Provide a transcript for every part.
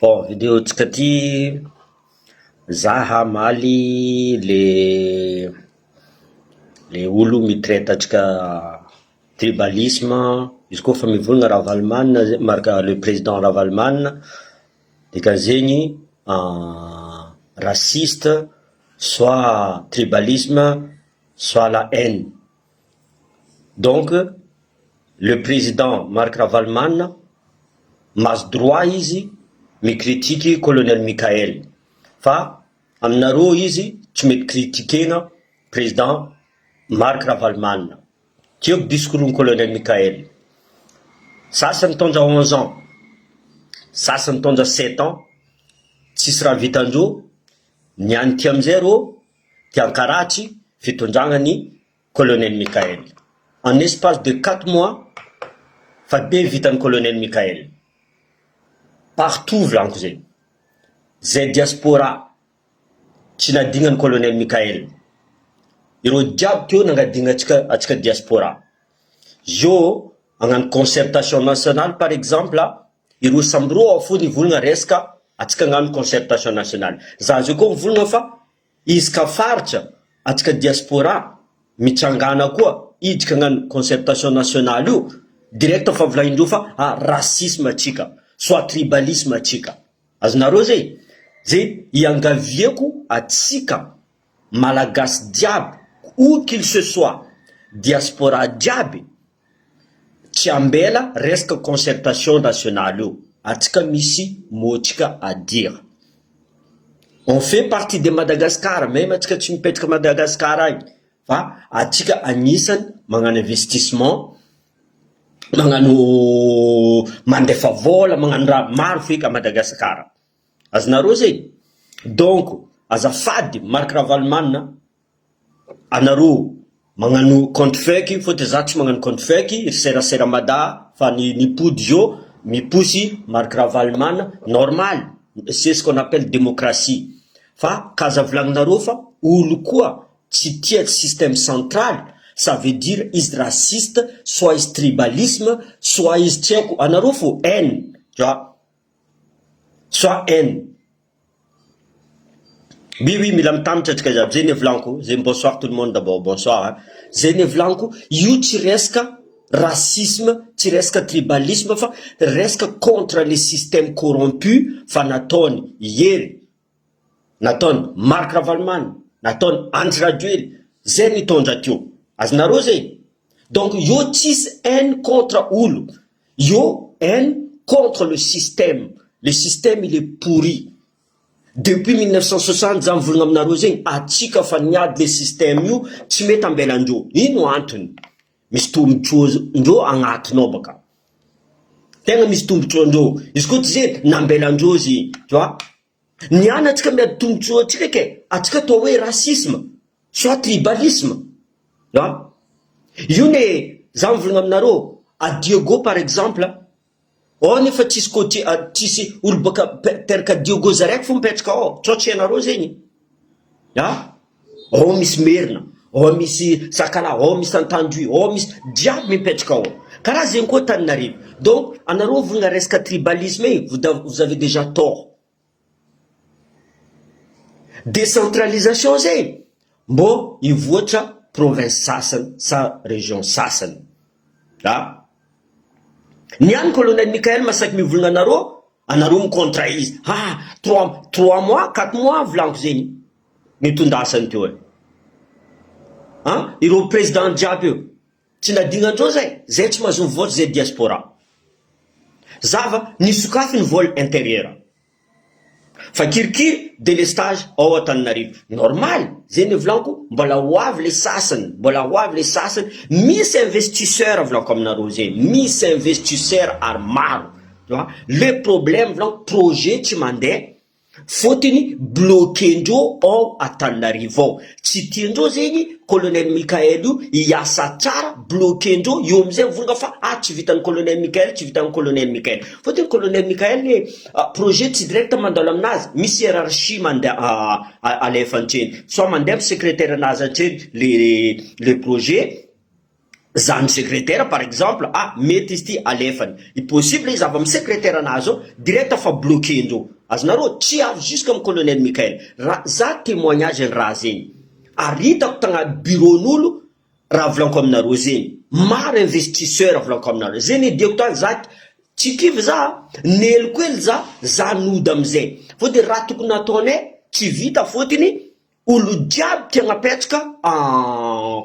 Bon, videotsika ty zaha maly le olo mitraite atsika tribalisme, izy koa fa mivolagna Ravalomanina, marika le président Ravalomanina, dikan'izegny raciste, soit tribalisme, soit la haine. Donc, le président Marc Ravalomanina mahazo droit izy mikritiky colonel Mikael, fa aminareo izy tsy mety kritikena président Marc Ravalomanina. Tiako discours colonel Mikael. Sasany mitondra 11 ans, sasany mitondra 7 ans, tsisy raha vitandreo, niany ty amizay reo tiankaratsy fitondragnany colonel Mikael. En espace de 4 mois, fa be vitan'ny colonel Mikael. Partout vlanko zay. Zay diaspora tsy nadignany colonel Mikael. Ireo jiaby teo nangadigna atsika diaspora. Yo agnano concertation nationale par exemple, ireo samby roa fo nivolagna resaka atsika agnano concertation nationale. Za zao koa mivolagna fa izy ka faritra atsika diaspora mitsangana koa idika agnano concertation nationale io, direct fa volagnindreo fa racisme atsika, soit tribalisme atsika. Azonareo zay? Zay iangavieko atsika malagasy diaby, où qu'il se soit, diaspora diaby, tsy ambela resaka concertation nationale io. Atsika misy motsika à dire. On fait partie de Madagascar, même atsika tsy mipetraka Madagascar agny, fa atsika anisany magnano investissement, magnano mandefa vola, magnano raha maro feka Madagascar. Azonareo zay? Donc, azafady Marc Ravalomanina, anareo magnano compte fake, fôtony za tsy magnano compte fake, serasera mada fa nipody yo miposy Marc Ravalomanina, normal, c'est ce qu'on appelle démocratie. Fa kaza volagninareo fa olo koa tsy tia système central, ça veut dire izy raciste, soit izy tribalisme, soit izy tiako, anareo fo haine, tu vois, soit haine. Oui, mila mitambatra atsika jiaby. Zay ne volaniko, zay bonsoir tout le monde d'abord, bonsoir. Hein. Zay ne volaniko, io tsy resaka racisme, tsy resaka tribalisme, fa resaka contre les systèmes corrompus, fa nataony Yery, nataony Marc Ravalomanina, nataony Andry Rajoely, zay nitondra teo. Azonareo zay? Donc, io tsisy haine contre olo, io haine contre le système. Le système, il est pourri. Depuis 1960, za mivolagna aminareo zegny, atsika fa niady le système io, tsy mety ambelandreo. Ino antony? Misy tombotsoandreo agnatinao baka. Tegna misy tombotsoandreo. Izy koa tsy zay, nambelandreo zy, tu vois? Niany atsika miady tombotsoa atsika ke, atsika atao hoe racisme, soit tribalisme. Tu vois? Io ne, za mivolagna aminareo, à Diogo par exemple, nefa tsisy côté tsisy olo baka teraka Diogo zaraiky fo mipetraka ao, tsotra ianareo zegny. Misy Merina, misy Sakala, misy Antandroy, misy diaby mipetraka ao. Karaha zegny koa Tananarivo. Donc, anareo volagna resaka tribalisme, vous avez déjà tort. Décentralisation zegny, mbo ivoatra province sasany sa région sasany. Niany colonel Mikael masaky mivolagna anareo mikontra izy. 3 mois, 4 mois volaniko zegny nitondasany teo e. Ireo président jiaby io, tsy nadignandreo zay tsy mahazo vote zay diaspora. Zava nisokafy ny vol intérieur. Fa kirikiri délestage ao Antananarivo. Normal, zay ne volaniko, mbola hoavy le sasany, misy investisseur volaniko aminareo zay, misy investisseur ary maro. Le problème volaniko, projet tsy mandeha, fôtony bloquendreo ao Antananarivo ao. Tsy tiandreo zegny colonel Mikael io iasa tsara, bloquendreo, io amizay volagna fa tsy vitan'ny colonel Mikael, fôtony colonel Mikael ne projet tsy direct mandalo aminazy, misy hiérarchie mandeha alefa antreny, soit mandeha secrétaire anazy antreny le projet, zany secrétaire par exemple, mety izy ty alefany, impossible izy avy amin'ny secrétaire anazy ao direct fa bloqué ndreo. Azonareo tsy avy jusque amin'ny colonel Mikael. Za témoignage ny raha zegny. Ary hitako tagnaty bureau-n'olo raha volaniko aminareo zegny. Maro investisseur volaniko aminareo. Zegny diako tany za tsy kivy za, neliko ely za nody amizay. Fotony raha tokony ataonay tsy vita fotony olo jiaby tia agnapetraka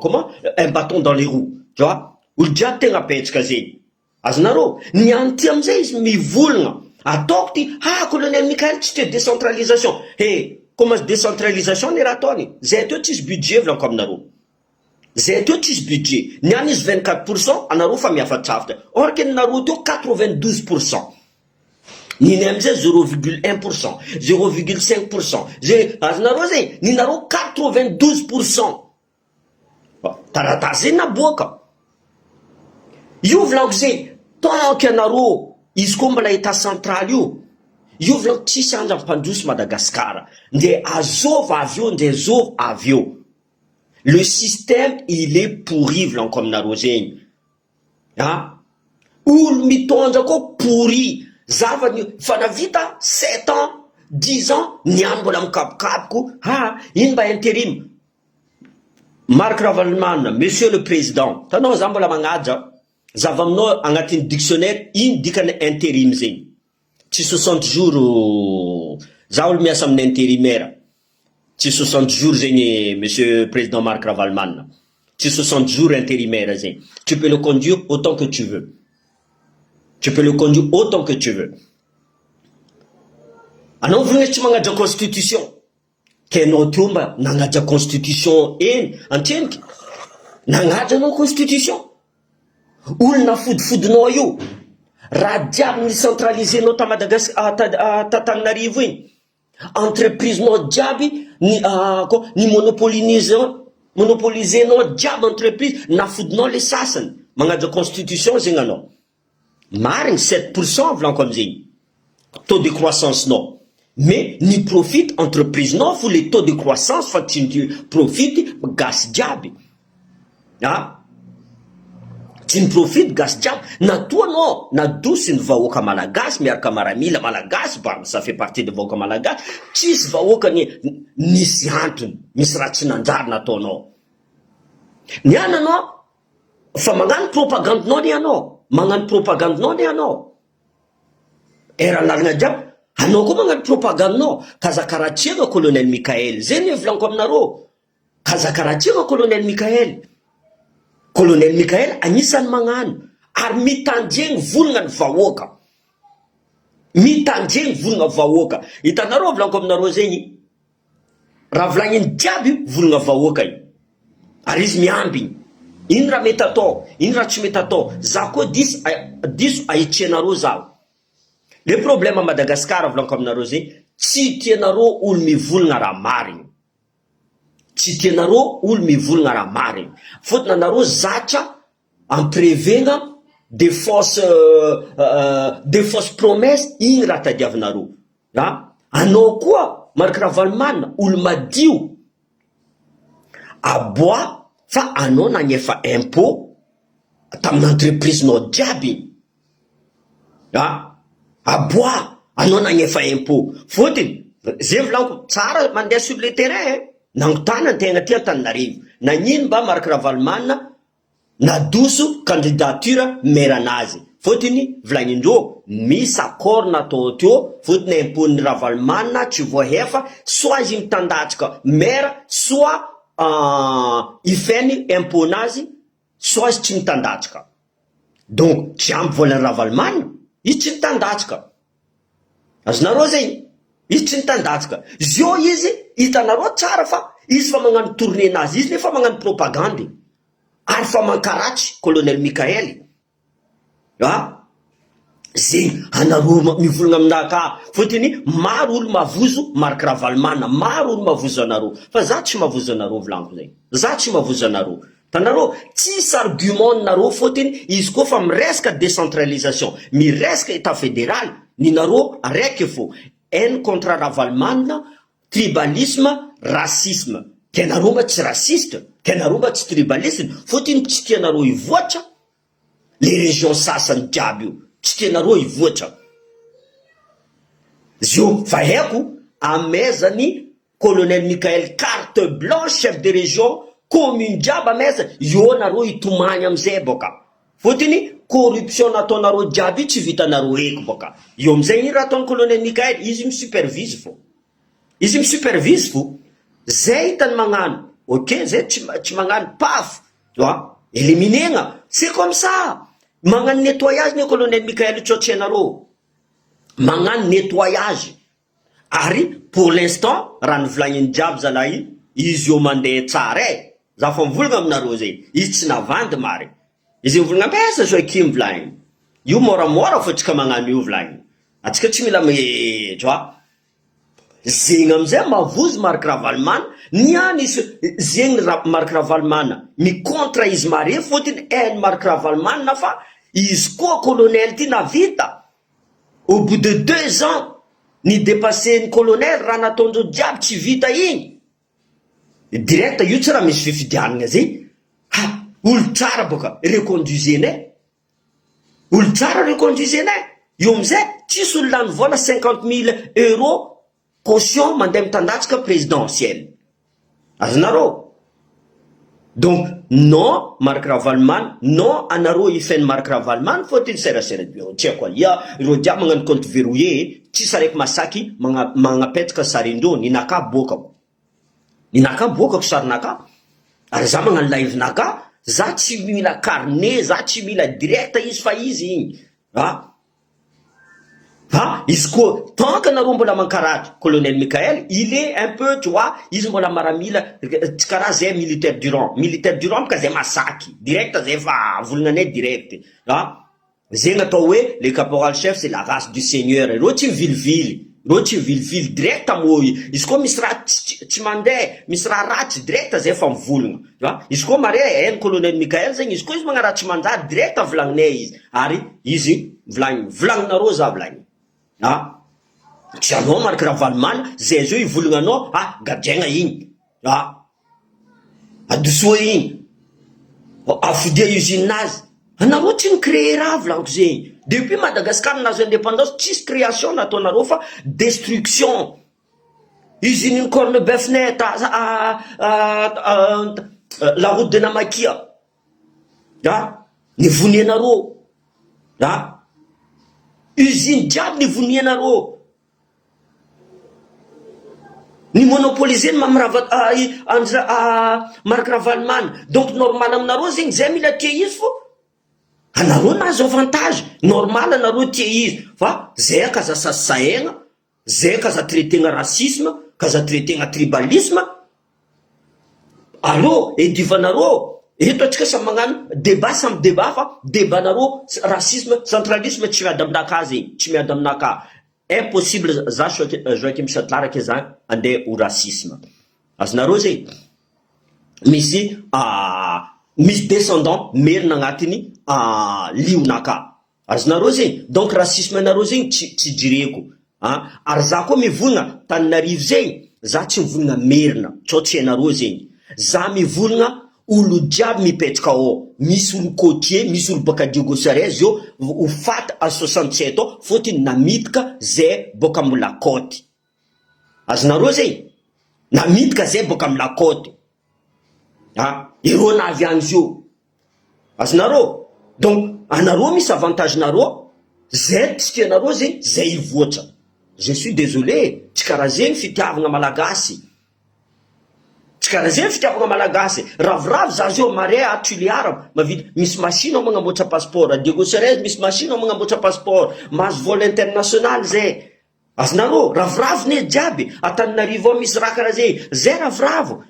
comment un bâton dans les roues. Tu vois? Olo jiaby tia agnapetraka zegny. Azonareo, ny anty amizay izy mivolagna. Ataoko ty, colonel Mikael tsy te décentralisation. Comment décentralisation ny raha ataony? Zay teo tsisy budget volaniko aminareo. Zay teo tsisy budget. Niany izy 24%, anareo fa miafatrafitra. Or que nareo teo 92%. Niny amizay 0,1%, 0,5%. Azonareo zegny, ninareo 92%. Taratasy zegny naboaka. Io volaniko zegny, tanky anareo izy koa mbola état central io volaniko tsisy andra mpandroso Madagasikara. Nde azova avy nde azova avy le système il est pourri volaniko aminareo zegny. Olo mitondra koa pourri. Zavany fa navita 7 ans, 10 ans, niany mbola mikapokapoko. Ino mba intérim? Marc Ravalomanana, monsieur le président, tanao za mbola magnaja, zava aminao agnatin'ny dictionnaire, ino dikany intérim zegny? Tsy 60 jours, za olo miasa amin'ny intérimaire. Tsy 60 jours zegny, monsieur le président Marc Ravalomanana. Tsy 60 jours intérimaire zegny. Tu peux le conduire autant que tu veux. Tu peux le conduire autant que tu veux. Anao vognez tsy magnaja constitution. Kenao teo mba nagnaja constitution eny, anteniky. Nagnaja anao constitution. Olona fodifodinao io. Raha diaby ny centralisenao ta Antananarivo iny. Entreprise-nao diaby ny monopolisenao diaby entreprise, nafodinao le sasany. Magnaja constitution zegny anao. Marine 7% volaniko amizegny. Taux de croissance non. Mais ni profite entreprise non, faut les taux de croissance fa tsy profite gas diaby. Tsy profite gas diaby. Na toi non, na douce ny vahoaka malagasy miaraka maramila malagasy, ça fait partie de vahoaka malagasy. Tsisy vahoaka nisy antony, misy raha tsy nanjary nataonao. Niany anao fa magnano propagandinao ni anao. Magnano propagandinao ni anao. Era lalagna diaby, anao koa magnano propagandinao. Kazakaratsiagna colonel Mikael. Zegny volaniko aminareo. Kazakaratsiagna colonel Mikael. Colonel Mikael anisany magnano. Ary mitandjegny volagna ny vahoaka. Mitandjegny volagna vahoaka. Hitanareo volaniko aminareo zegny. Raha volagniny diaby volagna vahoaka io. Ary izy miambigny. Ino raha mety atao, ino raha tsy mety atao. Za koa diso ahitrianareo zaho. Le problème à Madagascar volaniko aminareo zegny, tsy tianareo olo mivolagna raha marigny. Tsy tianareo olo mivolagna raha marigny. Fotony anareo zatra ampirevegna des fausses promesses, igny raha tadiavinareo. Anao koa Marc Ravalomanana olo madio. Aboa fa anao nagnefa impôt tamin'ny entreprise-nao diaby. Aboa, anao nagnefa impôt. Fotony, zay volaniko tsara mandeha sur le terrain. Nangotana antegna ty Antananarivo. Nagnino mba Marc Ravalomanana nadoso candidature maire-anazy. Fotony, volagnindreo, misy accord natao teo, fotony impon'ny Ravalomanana tsy voahefa, soit izy mitandatrika maire, soit ifeny imponazy, soit izy tsy mitandatrika. Donc, tsy ampy volan'ny Ravalomanana, izy tsy mitandatrika. Azonareo zegny, izy tsy mitandatrika. Zio izy, hitanareo tsara fa, izy fa magnano tournénazy, izy nefa magnano propagande. Ary fa mankaratsy, colonel Mikael. Zegny, anareo mivolagna aminaka. Fotony, maro olo mavozo Marc Ravalomanana, maro olo mavozo anareo. Fa za tsy mavozo anareo volaniko zegny. Za tsy mavozo anareo. Tanareo, tsisy argument nareo fotony, izy koa fa miresaka décentralisation, miresaka état fédéral, ninareo araiky fô. Haine contre Ravalomanana, tribalisme, racisme. tianareo mba tsy rasiste, tianareo mba tsy tribaliste, fotiny tsy tianareo ivoatra les régions sasany jiaby io, tsy tianareo ivoatra. Zio fa haiko amezany colonel Michael carte blanche chef de région commune jiaby ameza io nareo itomany amizay boka, fotiny corruption nataonareo jiaby tsy vitanareo eko boka. Io amizay iny raha ataony colonel Michael, izy misupervise fo, izy misupervise fo, zay hitany magnano, ok zay tsy magnano paf, tu vois, éliminena, c'est comme ça. Magnano nettoyage ne colonel Michael tsotsianareo, magnano nettoyage. Ary pour l'instant raha nivolagniny jiaby zalahy izy io mandeha tsara za fa mivolagna aminareo zay, izy tsy navandy mary, izy mivolagna ambesa zo aky mivolagny io moramora fa tsika magnano io volagny, atsika tsy mila tu vois. Zegny amizay mavozy Marc Ravalomanana, niany izy zegny Marc Ravalomanana mi contre izy mare, fotiny hainy Marc Ravalomanana fa izy koa colonel ty navita au bout de 2 ans ni dépassé ny colonel raha nataondreo jiaby tsy vita igny direct. Io tsy raha misy fifidianana zay, olo tsara boka reconduisenay, olo tsara reconduisenay. Io amizay tsisy olo lany vola 50 000 euros caution mandeha mitandatsika présidentielle, azonareo. Donc non Marc Ravalomanana, non anareo ifeny Marc Ravalomanana, fotiny serasera bio tsy haiko alia ireo jiaby magnano compte verrouillé, tsisy araiky masaky magnapetaka sarindreo, ninaka bokako, ninaka bokako sarinaka, ary za magnano live naka, za tsy mila carnet, za tsy mila direct izy fa izy igny izy ko tant que nareo mbola mankaratra colonel Michael, il est un peu tu vois, izy mbola maramila tsy karaha zay militaire du rang ka zay masaky direct zay fa volonanay direct zegny atao hoe le caporal chef c'est la race du seigneur, reo tsy mivilivily direct amoy, izy koa misy raha tsy mandeha, misy raha ratsy direct zay fa mivolagna, izy koa mare hainy colonel Michael zegny, izy koa izy magnaraha tsy manjary direct volagninay izy, ary izy volagninareo za volagny tsy anao Marc Ravalomanana zay zio ivolagnanao gadiagna igny adosoa igny afidia usine-nazy, anareo tsy nicréé raha volagiko zegny. Depuis Madagascar nazo indépendance tsisy création nataonareo fa destruction. Usine Cornebeuf net la route de Namakia nivonianareo, usine jiaby nivonianareo, ni monopoliser Marc Ravalomanana. Donc normal aminareo zegny zay mila tia izy fo, anareo nazo avantage normal, anareo tia izy fa zay akaza sasaigna, zay akaza traitena racisme, kaza traitena tribalisme. Allo edivanareo eto atsika samy magnano débat samy débat fa débatnareo racisme centralisme tsy miady aminaka zegny, tsy miady aminaka, impossible za Joakim Satlaraka zany andeha ho racisme. Azonareo zegny misy descendant merina agnatiny lionaka, azonareo zegny. Donc racisme nareo zegny tsy jireko ary za koa mivolagna Taninarivo zegny, za tsy mivolagna merina tsotsy anareo zegny, za mivolagna olo jiaby mipetraka ao, misy olo côtier, misy olo baka Diogosarez io ho faty à 67 ans fotiny namitika zay boka amy Lakoty, azonareo zegny, namitika zay boka amy Lakoty ero navy agny zio, azonareo. Donc anareo misy avantage nareo, zay tsy tianareo zegny zay ivoatra. Je suis désolé, tsy karaha zegny fitiavagna malagasy, tsy karaha zegny fitiavagna malagasy. Ravoravo za zio mare Tuliara mavidy misy machine ao magnamboatra passeport, a Diogosarez misy machine ao magnamboatra passeport, mahazo vol international zay, azonareo. Ravoravo ne jiaby, Antananarivo ao misy raha karaha zay ravoravo,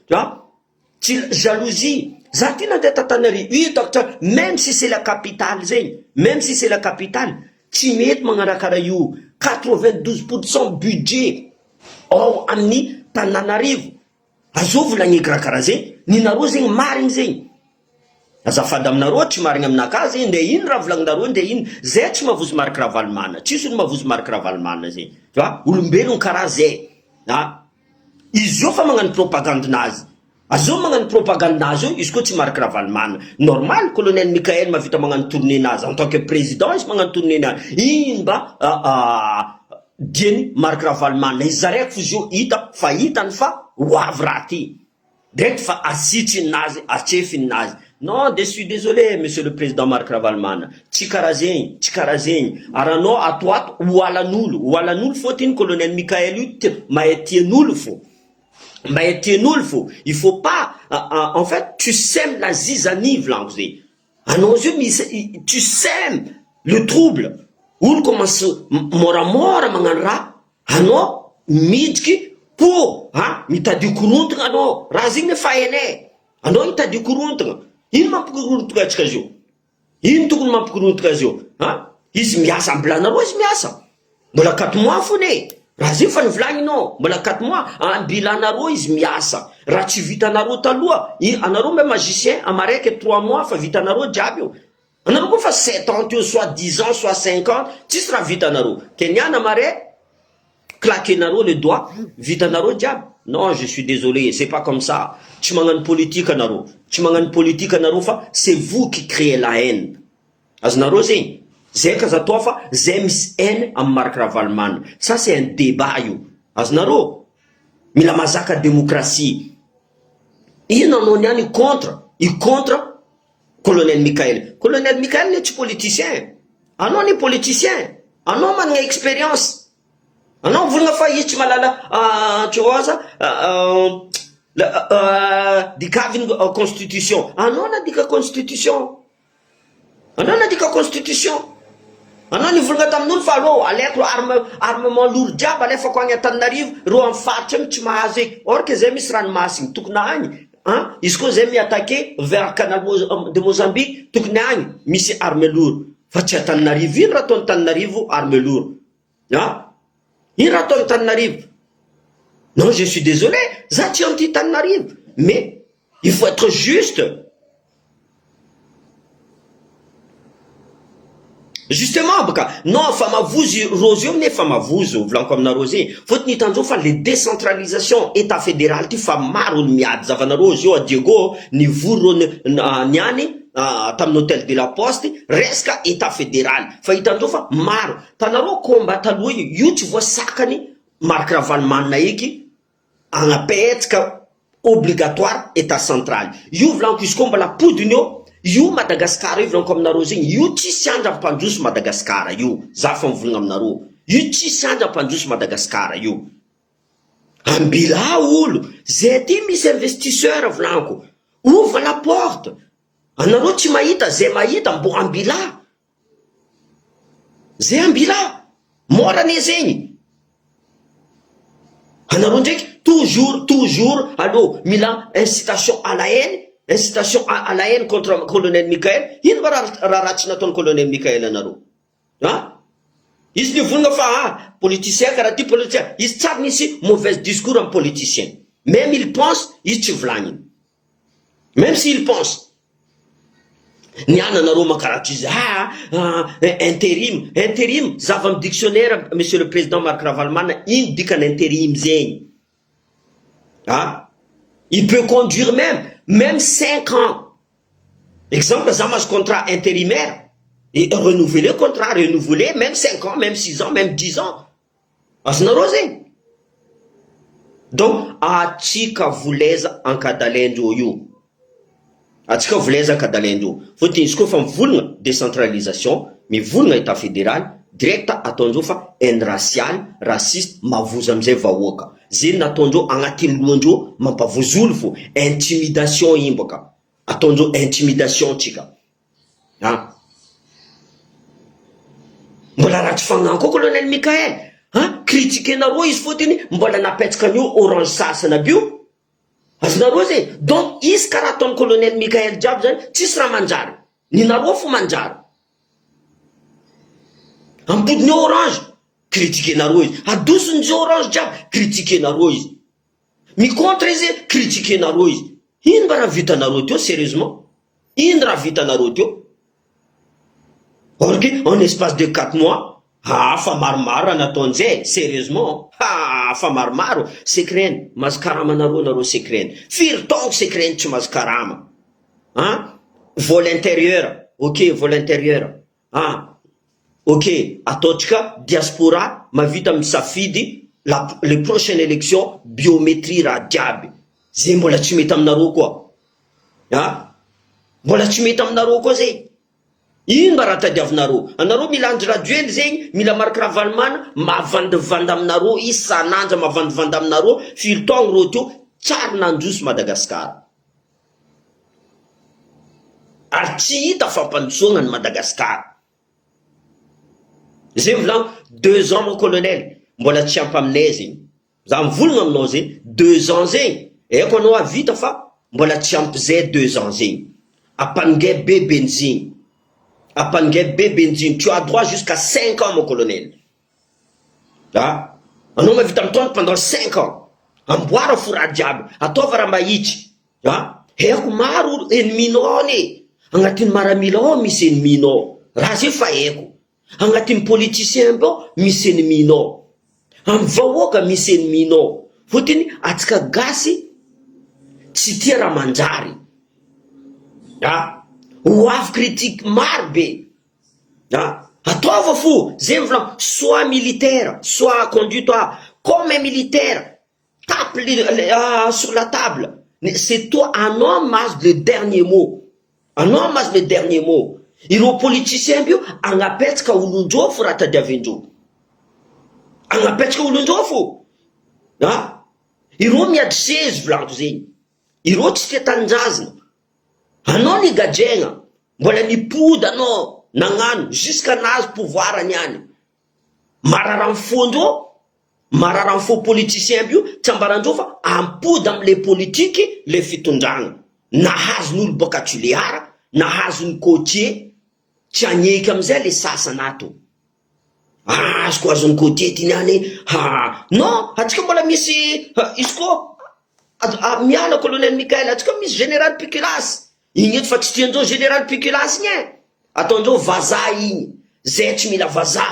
tsy jalousie. Za ty nandeha Antananarivo hitako tsara, même si c'est la capitale zegny, même si c'est la capitale, tsy mety magnaraha karaha io. 92% budget ao amin'ny Tananarivo, azo volagniky raha karaha zegny, ninareo zegny marigny zegny. Azafady aminareo tsy marigny aminaka zegny, nde ino raha volagninareo, nde ino zay tsy mavozy Marc Ravalomanana, tsisy olo mavozy Marc Ravalomanana zegny, tu vois, olombelogno karaha zay izy io fa magnano propagandinazy. azo magnano propagande nazy io izy koa tsy Marc Ravalomanana. Normal colonel Michael mavita magnano tournée nazy en tant que président izy magnano tournée nazy. Ino mba dieny Marc Ravalomanana izy zareko fo izy io hita fa hitany fa hoavy raha ty. Direct fa asitry nazy, atsefiny nazy. Non, je suis désolé, monsieur le président Marc Ravalomanana. Tsy karaha zegny. Aranao atoato hoalan'olo fôtiny colonel Michael io mahay tian'olo fô. Il faut pas, en fait, tu sèmes la zizanie, vlangué. À nos yeux, tu sèmes le trouble. Où commence mora manganra, ano, midki, pour, hein, mita du courant, ano, razing faene, ano, mita du courant, il m'a courant de kajo. Il tout m'a courant de kajo, hein, il miasa blana, is miasa. Voilà 4 mois, founé. Raha zay fa nivolagnino mbola 4 mois ambilanareo izy miasa raha tsy vitanareo taloha anareo me magicien amaraiky 3 mois fa vitanareo jiaby io anareo koa fa 7 ans eo soit 10 ans soit 5 ans tsisy raha vitanareo keniana amare claquenareo le doigt vitanareo jiaby. Non, je suis désolé, c'est pas comme ça. Tsy magnano politique anareo fa c'est vous qui créez la haine. Azonareo zegny zay kazatoa fa zay misy haine am Marc Ravalomanana. Ça c'est un débat io. Azonareo mila mazaka démocratie. Ino anao niany contre colonel Michael. Colonel Michael n'est pas politicien. Anao ni politicien. Anao manana expérience. Anao volagna fa izy tsy malala tu vois ça dikaviny constitution. Anao nadika constitution. Anao ni volagna tamin'olo fa ro aleko armement lourd jiaby alefako agny Antananarivo ro am faritra tsy mahazo eky. Or que zay misy ranomasiny tokony agny. Hein? Izy koa zay mi-attaquer vers canal de Mozambique tokony agny misy arme lourd. Fa tsy Antananarivo ino raha ataony Antananarivo arme lourd. Hein? Ino raha ataony Antananarivo? Non, je suis désolé, za tsy anti Antananarivo. Mais il faut être juste. Justement, baka, non, famavozy rosio ne famavozo, vlanko aminareo zay. Fotony hitanjao fa le décentralisation état fédéral ty fa maro olo miady zavanareo zio a Diego nivoro niany tamin'ny hôtel de la Poste resaka état fédéral. Fa hitanjao fa maro. Tanareo combat taloha io tsy voasakany Marc Ravalomanana eky agnapetsaka obligatoire état central. Io vlanko izy koa mbala podiny io Madagascar io vlanko aminareo zegny io tsisy andra mpandroso Madagascar io za fa mivolagna aminareo io tsisy andra mpandroso Madagascar io ambila olo zay ty misy investisseur vlanko ouvre la porte anareo tsy mahita zay mahita mbo ambila zay ambila morane zegny anareo ndraiky toujours allo mila incitation à la haine. Incitation à la haine contre le colonel Michael. Ino va raratsi nataony colonel Michael anareo? Hein? Izy ni volagna fa politicien karaha ty politicien. Izy tsary misy mauvais discours am politicien. Même il pense, izy tsy volagniny. Même s'il pense. Niana anareo makaratry izy intérim zava am dictionnaire monsieur le président Marc Ravalomanana ino dikany intérim zegny? Hein? Il peut conduire même 5 ans. Exemple, ça marche contrat intérimaire. Et renouveler contrat, renouveler même 5 ans, même 6 ans, même 10 ans. Asnarosé. Donc, atika vuleza ankadalendo io. Atika vuleza ankadalendo. Faut dire que fa volagna décentralisation, mais volagna état fédéral, direct ataonjao fa haine raciale, raciste, mavozo amizay vahoaka. Zay nataonjao agnatin'ny lohanjao mampavozo olo fo. Intimidation iny boka. Ataonjao intimidation tsika. Ha? Mbola ratsy fagnahy koa colonel Michael. Ha? Critiquenareo izy fotiny mbola napetsaka an'io orange sasana bio. Azonareo zay. Donc izy karaha ataony colonel Michael jiaby zany tsisy raha manjary. Ninareo fo manjary. Ampodiny orange critiquenareo izy. Adosony orange jiaby critiquenareo izy. Micontre izy critiquenareo izy. Ino mba raha vitanareo teo sérieusement? Ino raha vitanareo teo? Or que en espace de 4 mois Fa maromaro nataon'izay, sérieusement. Fa maromaro, secret, mahazo karama nareo secret. Firy taongo secret tsy mahazo karama. Vol intérieur, ok, vol intérieur. Ok, ataotsika diaspora mavita misafidy les prochaines élections biométrie raha jiaby. Zay mbola tsy mety aminareo koa. Mbola tsy mety aminareo koa zay. Ino mba raha tadiavinareo? Anareo mila Andry Rajoelina zegny, mila Marc Ravalomanana, mavandivandy aminareo isan'andro mavandivandy aminareo, firy taogno reo teo, tsary nandroso Madagasikara. Ary tsy hita fampandrosoana ny Madagasikara. Zay volagno 2 ans mon colonel, mbola tsy ampy aminay zegny. Za mivolagna aminao zegny, 2 ans zegny. Eko anao avita fa mbola tsy ampy zay 2 ans zegny. Apaningay be benzine. Apaningay be benzine. Tu as droit jusqu'à 5 ans mon colonel. Anao mavita mitondra pendant 5 ans. Amboara fo raha jiaby. Ataova raha mahitsy. Eko maro enneminao ne. Agnatin'ny maramila ao misy enneminao. Raha zay fa eko. Agnatin'ny politicien bao misy enneminao. Amin'ny vahoaka misy enneminao. Fotony atsika gasy tsy tia raha manjary. Ho avy critique maro be. Ataova fo, zay volagno, soit militaire, soit conduis-toi comme un militaire. Tape sur la table. C'est toi, anao mahazo le dernier mot. Anao mahazo le dernier mot. Ireo politicien bio agnapetsaka olondreo fo raha tadiavindreo. Agnapetsaka olondreo fo. Ireo miady sezy volagno zegny. Ireo tsy tia tanindrazana. Anao ny gadregna, mbola nipody anao nagnano jusqu'à nahazo pouvoir niany. Marara mifondreo, marara mifo politicien bio, tsy ambarandreo fa ampody am'le politiky le fitondragna. Nahazo n'olo boka Toliara, nahazo ny côtier, tsy agneky am'izay le sasanato. Azoko azo ny côtier ty niany. Non, atsika mbola misy izy koa miala colonel Mikael, atsika misy général Pikilasy. Igny eto fa tsy tiandreo général Pikilasy igny. Ataondreo vaza igny. Zay tsy mila vaza.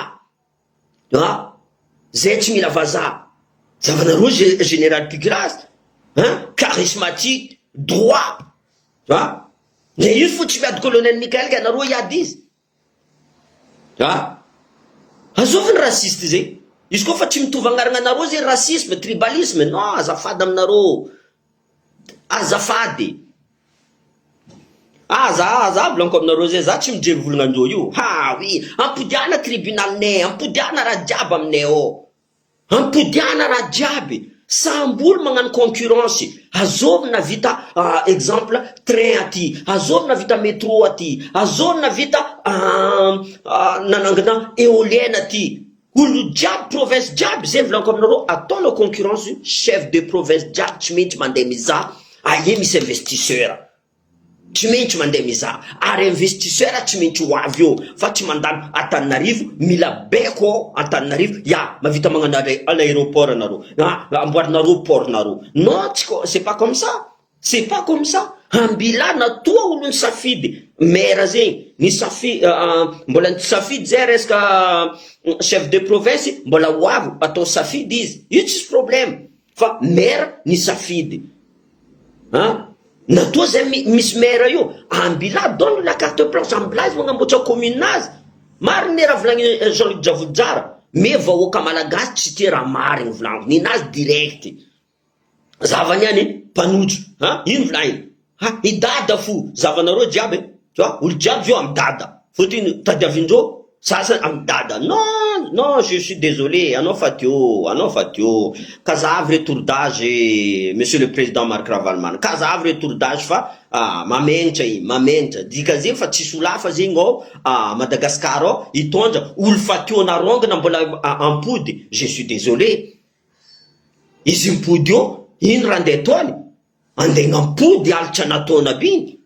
Zay tsy mila vaza. Zavanareo général Pikilasy. Charismatique, droit. Ne io fo tsy miady colonel Mikael ka nareo iady izy. Azovy ny rasiste zay. Izy koa fa tsy mitovy agnarana nareo zay racisme, tribalisme. Non, azafady aminareo. Azafady. Za blanco aminareo zay, za tsy mijery volonandreo io. Oui, ampodiana tribunalinay, ampodiana raha jiaby aminay ao. Ampodiana raha jiaby. Sambolo magnano concurrence. Azovy na vita exemple train aty, azovy na vita métro aty, azovy na vita nanangana éolienne aty. Olo jiaby province jiaby zay volanko aminareo, ataonao concurrence chef de province jiaby tsy maintsy mandeha mizaha. Aie misy investisseur. Tsy maintsy mandeha mizaha. Ary investisseur tsy maintsy ho avy eo, fa tsy mandalo Antananarivo, mila beko Antananarivo. Mavita magnano l'aéroport nareo. Amboarinareo port nareo. Non, c'est pas comme ça. C'est pas comme ça. Ambila natoa olo ny safidy. Maire zegny, ny safidy, mbola ny safidy zay resaka chef de province, mbola ho avy atao safidy izy. Io tsisy problème. Fa maire ny safidy. Natoa zay misy maire io, ambila donne la carte blanche, ambila izy magnamboatra commune nazy. Mariny raha volagny Jean-Luc Javoujara, me vahoaka malagasy tsy tia raha mariny volagny, ninazy direct. Zavany any mpanotso, ino volagny? Idada fo, zavanareo jiaby, olo jiaby io amidada. Fotiny tadiavindreo, sasany amidada. Non, je suis désolé, anao fa teo. Kazavy retour d'âge, monsieur le président Marc Ravalomanana. Kazavy retour d'âge fa mamentra. Dika zegny fa tsisy olafa zegny ao Madagascar ao, hitondra olo fa teo narongana mbola ampody. Je suis désolé. Izy mipody eo, ino raha andeha ataony? Andeha ampody alitra nataony aby igny.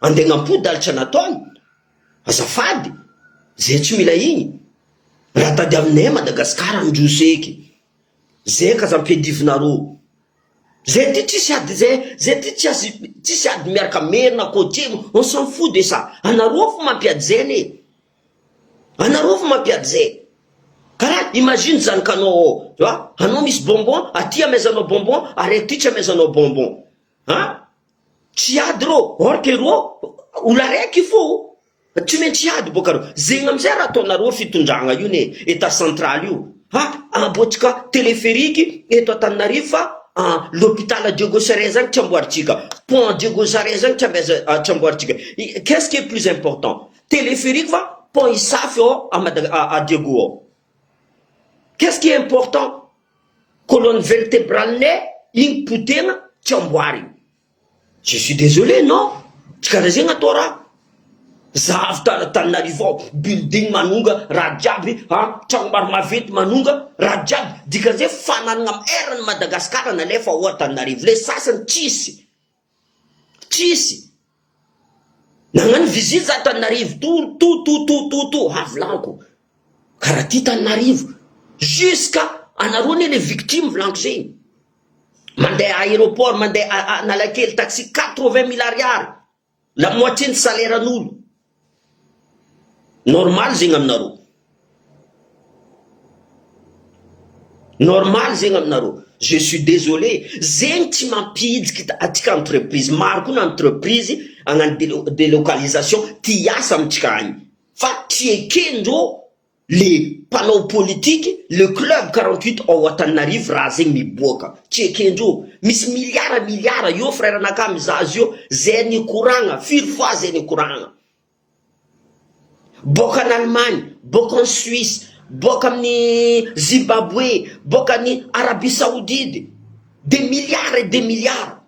Andeha ampody alitra nataony. Azafady, zay tsy mila igny. Raha tady aminay Madagasikara androso eky. Zay ka zampiadivinareo. Zay ty tsisy ady zay ty tsisy ady miaraka merina côtier, on s'en fout de ça. Anareo fo mampiady zay ne. Anareo fo mampiady zay. Karaha imagine zany kanao, tu vois, anao misy bonbon, aty amezanao bonbon, araiky ty tsy amezanao bonbon. Hein? Tsy ady rô, or que rô, olo araiky fo. Tsy maintsy ady boka rô. Zegny amizay raha ataonareo fitondragna io ne, état central io. Ha, anaboatsika téléphérique eto Antananarivo fa l'hôpital Diego Saré zany tsy amboaritsika. Pont Diego Saré zany tsy amboaritsika. Qu'est-ce qui est plus important? Téléphérique va pont isafy à Diego. Qu'est-ce qui est important? Colonne vertébrale iny potena tsy amboary. Je suis désolé, non? Tsy karaha zegny atao raha. Zahavy Antananarivo building manonga raha jiaby, tragno maro maventy manonga raha jiaby, dikan'izay fananana erany Madagasikara nalefa ao Antananarivo. Le sasany tsisy. Nagnano visite za Antananarivo to avy lanko. Karaha ty Antananarivo. Jusqu'à anareo ne les victimes volanko zegny. Mandeha à aéroport, mandeha Analakely taxi 80 000 ariary. La moitié de salaire an'olo. Normal zegny aminareo. Normal zegny aminareo. Je suis désolé. Zegny tsy mampidiky atika entreprise. Maro koa entreprise agnano délocalisation ty asa amitsika agny. Fa tsy ekendreo les panneaux politiques, le club 48 ao Antananarivo raha zegny miboaka. Tsy ekendreo. Misy miliara io frère anaka mizaha io, zay ny koragna, firy fois zay ny koragna. Boka en Allemagne, boka en Suisse, boka amin'ny Zimbabwe, boka ny Arabie Saoudite, des milliards et des milliards.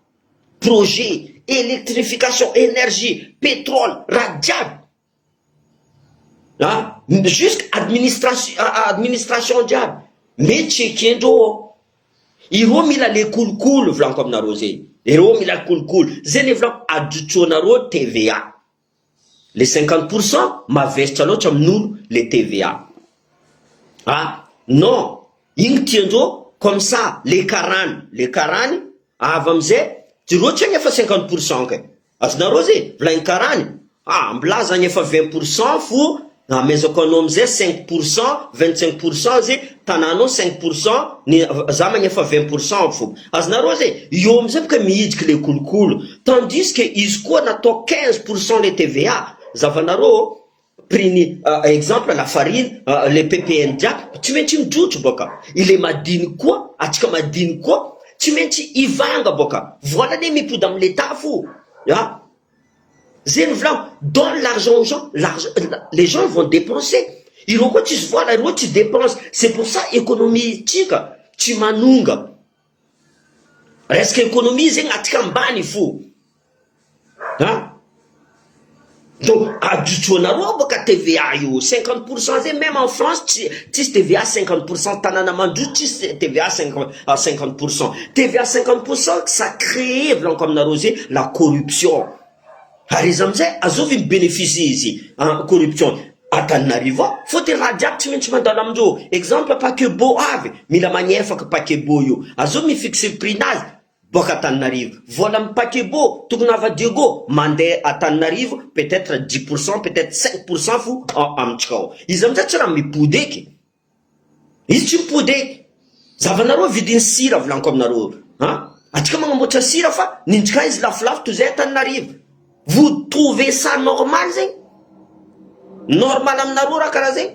Projet, électrification, énergie, pétrole, radiable. Jusqu'à administration diable. Mais tchekendro. Iro mila le cool vlan comme narosé. Iro mila cool. Zene vlan adjuchonaro TVA. Les 50% ma vestalo chamnoul les TVA. Non. Ing tiendro comme ça les 40 avamze tu retiens fa 50% ke. Asnarosé vlan 40. Mblaza fa 20% fou. Mais économisé 5%, 25%, tanano 5%, ni zamanya fa 20% fou. Aznarosé, yom zep que miidk les cool. Tandis que isko na to 15% les TVA. Zavanaro, prini, exemple, la farine, les PPN dia, tu mets une doute boka. Il est madine quoi, atika madine quoi, tu mets ivanga boka. Voilà des mipudam l'état fou. Ya. Donne l'argent aux gens, les gens vont dépenser. Ils vont quoi tu vois là, tu dépenses. C'est pour ça économie tika, tu manunga. Reste économiser atika mbani fou. Hein? Donc, à du tonaro, TVA, 50%, même en France, tu TVA 50%, tananamandu, tu TVA 50%. TVA 50%, ça crée, comme narosé, la corruption. Par exemple, azov bénéficie ici, corruption. Antananarivo, faut te radiat, tu mets dans l'amdo. Exemple, pas que beau ave, mais la manière faut que pas que beau yo. Azov mi fixe le prix naz. Boka Antananarivo. Voilà pas que beau, tout n'a va Diego. Mandé à Antananarivo, peut-être 10%, peut-être 5% fou, en tchao. Ils ont peut-être mi poudek. Ils tu poudek. Zavanaro vidin sira vlan comme naro. Hein? Atika mangamocha sira fa, ninchka is la flaf tu zé Antananarivo. Vous trouvez ça normal, zé? Normal amnaro rakaraze?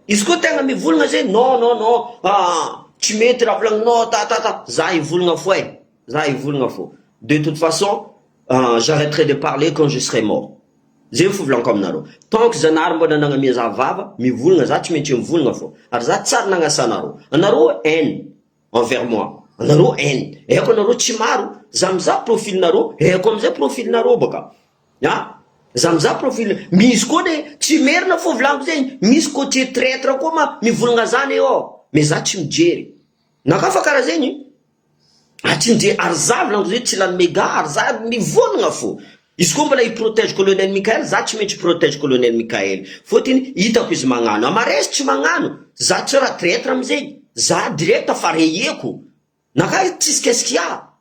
Isko tenga mi vulnga zé? Non. Tu mets la vlang, non, Zai vulnga fouet. De toute façon, j'arrêterai de parler quand je serai mort. Zé fou vlang comme naro. Tant que zanar mona nanga mi zavava, mi vulnga za, tu mets tu vulnga fou. Arza tsar nanga sanaro. Anaro haine envers moi. Naro haine. Et quand naro chimaru, zamza profil naro, et comme ça profil naro boka. Ya? Zamza profil. Misko de, chimer na fo vlang zen, misko ti traître koma, mi vulnga zane o. Mais za chimjeri. Nakafa karazeni. Atinde arzav lang zen tilan mega arzav mi vulnga fo. Isko mbala i protège colonel Michael, za chi me tu protège colonel Michael. Fotini ita kuiz mangano. Amares chi mangano. Za tsara traître amzeg. Za direct afareyeko. Naka tis qu'est-ce qu'il y a?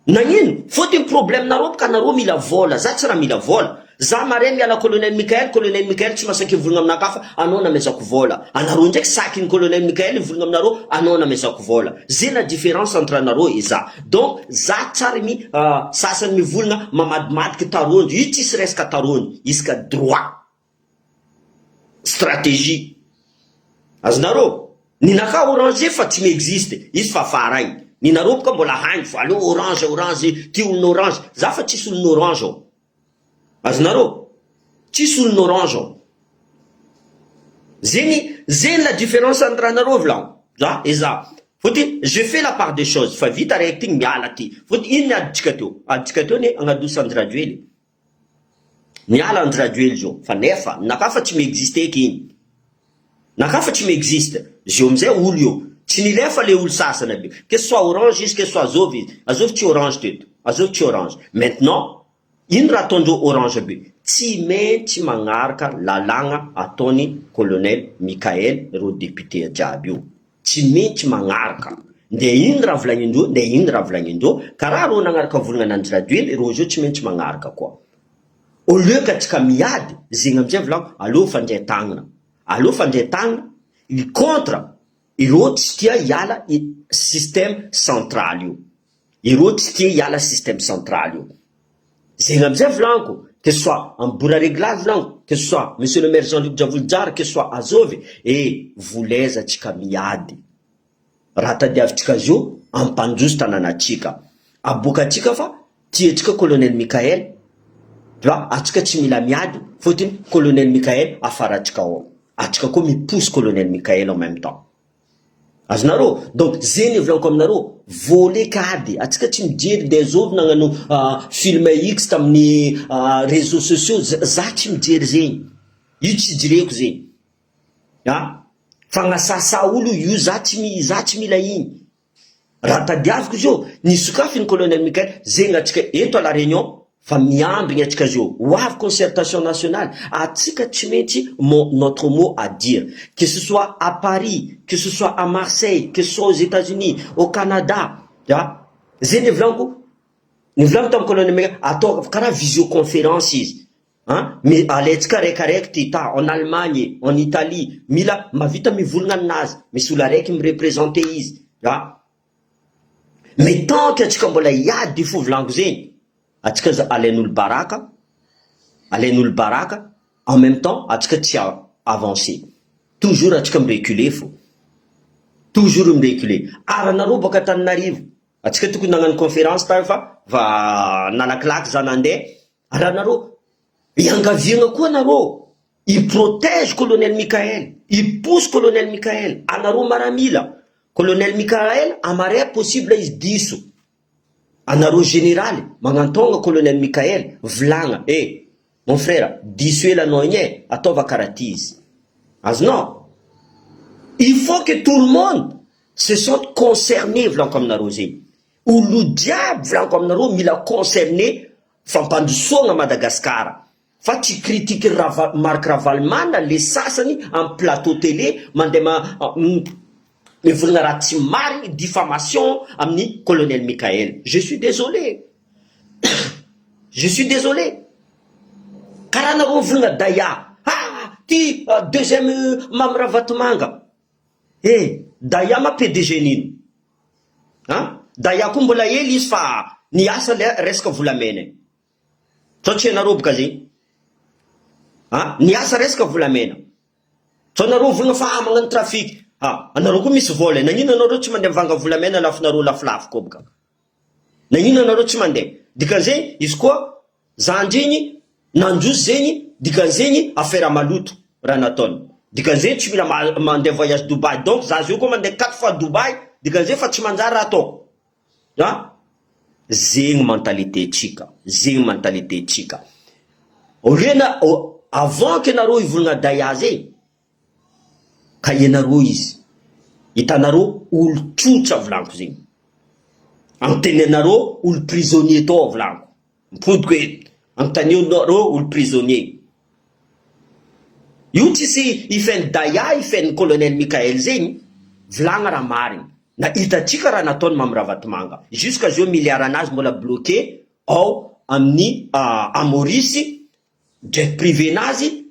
Nanyin, faut un problème naro ka naro mila vola, za tsara mila vola. za mare miala colonel Michael tsy masaky volagna aminakahy fa anao namezako vola. Anareo ndraiky sakin'ny colonel Michael volagna aminareo, anao namezako vola. Zay la différence entre anareo et za. Donc za tsara sasany mivolagna mamadimadiky tarondro, io tsisy resaka tarondro, isaka droit. Stratégie. Azonareo, ninaka orange fa tsy existe, izy fa farany. Ninareo boka mbola hainy fa aleo orange, ty olona orange. Za fa tsisy olona orange. Azonareo, tsisy olona orange. Zeny la différence entre anareo vlan. Za et za. Fotiny, je fais la part des choses. Fa vita raiky igny miala ty. Fotiny, ino aditsika teo? Aditsika teo ne agnadosa Andrajoely. Miala Andrajoely zao. Fa nefa, naka fa tsy m'existe eky igny. Naka fa tsy m'existe. Zio amizay olo io. Tsy nilefa le olo sasana be. Que ce soit orange izy, que ce soit azovy izy. Azovy tsy orange teto. Azovy tsy orange. Maintenant, ino raha ataondreo orange be? Tsy maintsy magnaraka lalagna ataony colonel Michael ro député jiaby io. Tsy maintsy magnaraka. Nde ino raha volagnindreo, karaha ro nagnaraka volagnan' ro zio tsy maintsy magnaraka koa. Au lieu ka tsika miady, zegny amizay volagno, aleo fandray tagnana. Aleo fandray tagnana, contre ireo tsy tia hiala système central io. Ireo tsy tia hiala système central io. Zegny amizay volaniko, que ce soit en Boura Réglage volaniko, que ce soit monsieur le maire Jean-Luc Javolodziara, que ce soit Azovy, voleza tsika miady. Raha tadiavitsika zio, ampandroso tanànatsika. Abokatsika fa, tiatsika colonel Michael, atsika tsy mila miady, fotiny colonel Michael afaratsika ao. Atsika koa mipousse colonel Michael en même temps. Azonareo, donc zeny volaniko aminareo, voler kady, atsika tsy mijery des ovy nagnano film X tamin'ny réseaux sociaux, za tsy mijery zegny. Io tsy jireko zegny. Fagnasasa olo io za tsy mila igny. Raha tadiaviko zio, nisokafiny colonel Michael, zegny atsika eto à la réunion, fa miambigny atsika zio, hoavy concertation nationale, atsika tsy maintsy notre mot à dire, que ce soit à Paris, que ce soit à Marseille, que ce soit aux États-Unis, au Canada, zeny volaniko tamin'ny colonel Michael, atao karaha visioconférence izy. Mais alaitsika raikaraiky ty ta, en Allemagne, en Italie, mila mavita mivolagna aminazy, misy olo araiky mirepresente izy. Mais tant que atsika mbola iady fo volaniko zegny, atsika alain'olo baraka, en même temps, atsika tsy avancer. Toujours atsika mireculer fo. Toujours mireculer. Aranareo boka Antananarivo, atsika tokony nagnano conférence tayo fa nalakilaky za nandeha. Aranareo, iangaviagna koa anareo, i-protège colonel Michael, i-pousse colonel Michael, anareo maramila. Colonel Michael, amaray possible izy diso. Anareo général, magnantonga colonel Michael, volagna, mon frère, diso ela anao igny ataova karatizy. Azonao? Il faut que tout le monde se sente concerné volaniko aminareo zegny. Olo jiaby volaniko aminareo mila concerné fampandrosoagna Madagasikara. Fa tsy critique Marc Ravalomanana le sasany en plateau télé mandeha mivolagna raha tsy marigny, diffamation amin'ny colonel Michael. Je suis désolé. Je suis désolé. Karaha nareo volagna Daya. Ty deuxième Mamra Vatomanga. Daya ma PDG nino. Daya koa mbola hely izy fa niasa resaka volamena. Sao tsy anareo boka zegny. Niasa resaka volamena. Sao nareo volagna fa magnano trafic. Anareo koa misy vola. Nagnino anareo tsy mandeha mivanga volamena lafinareo lafilafy koa boka. Nagnino anareo tsy mandeha. Dikan'izay izy koa zandrigny nandroso zegny, dikan'izegny affaire maloto raha nataony. Dikan'izay tsy mila mandeha voyage Dubaï. Donc za zio koa mandeha 4 fois Dubaï, dikan'izay fa tsy manjary raha ataoko. Zegny mentalité tsika. Zegny mentalité tsika. Avant que nareo ivolagna Daya zegny, ka ianareo izy, hitanareo olo tsotra volaniko zegny. Antenenareo olo prisonnier tao volaniko. Mipodiko eto. Antenenareo olo prisonnier. Io tsisy ifen'ny Daya, ifen'ny colonel Michael zegny, volagna raha marigny. Na hitatsika raha nataony Mamra Vatomanga. Jusqu'à zio milliard anazy mbola bloqué ao amin'ny Maurice, jet privé nazy,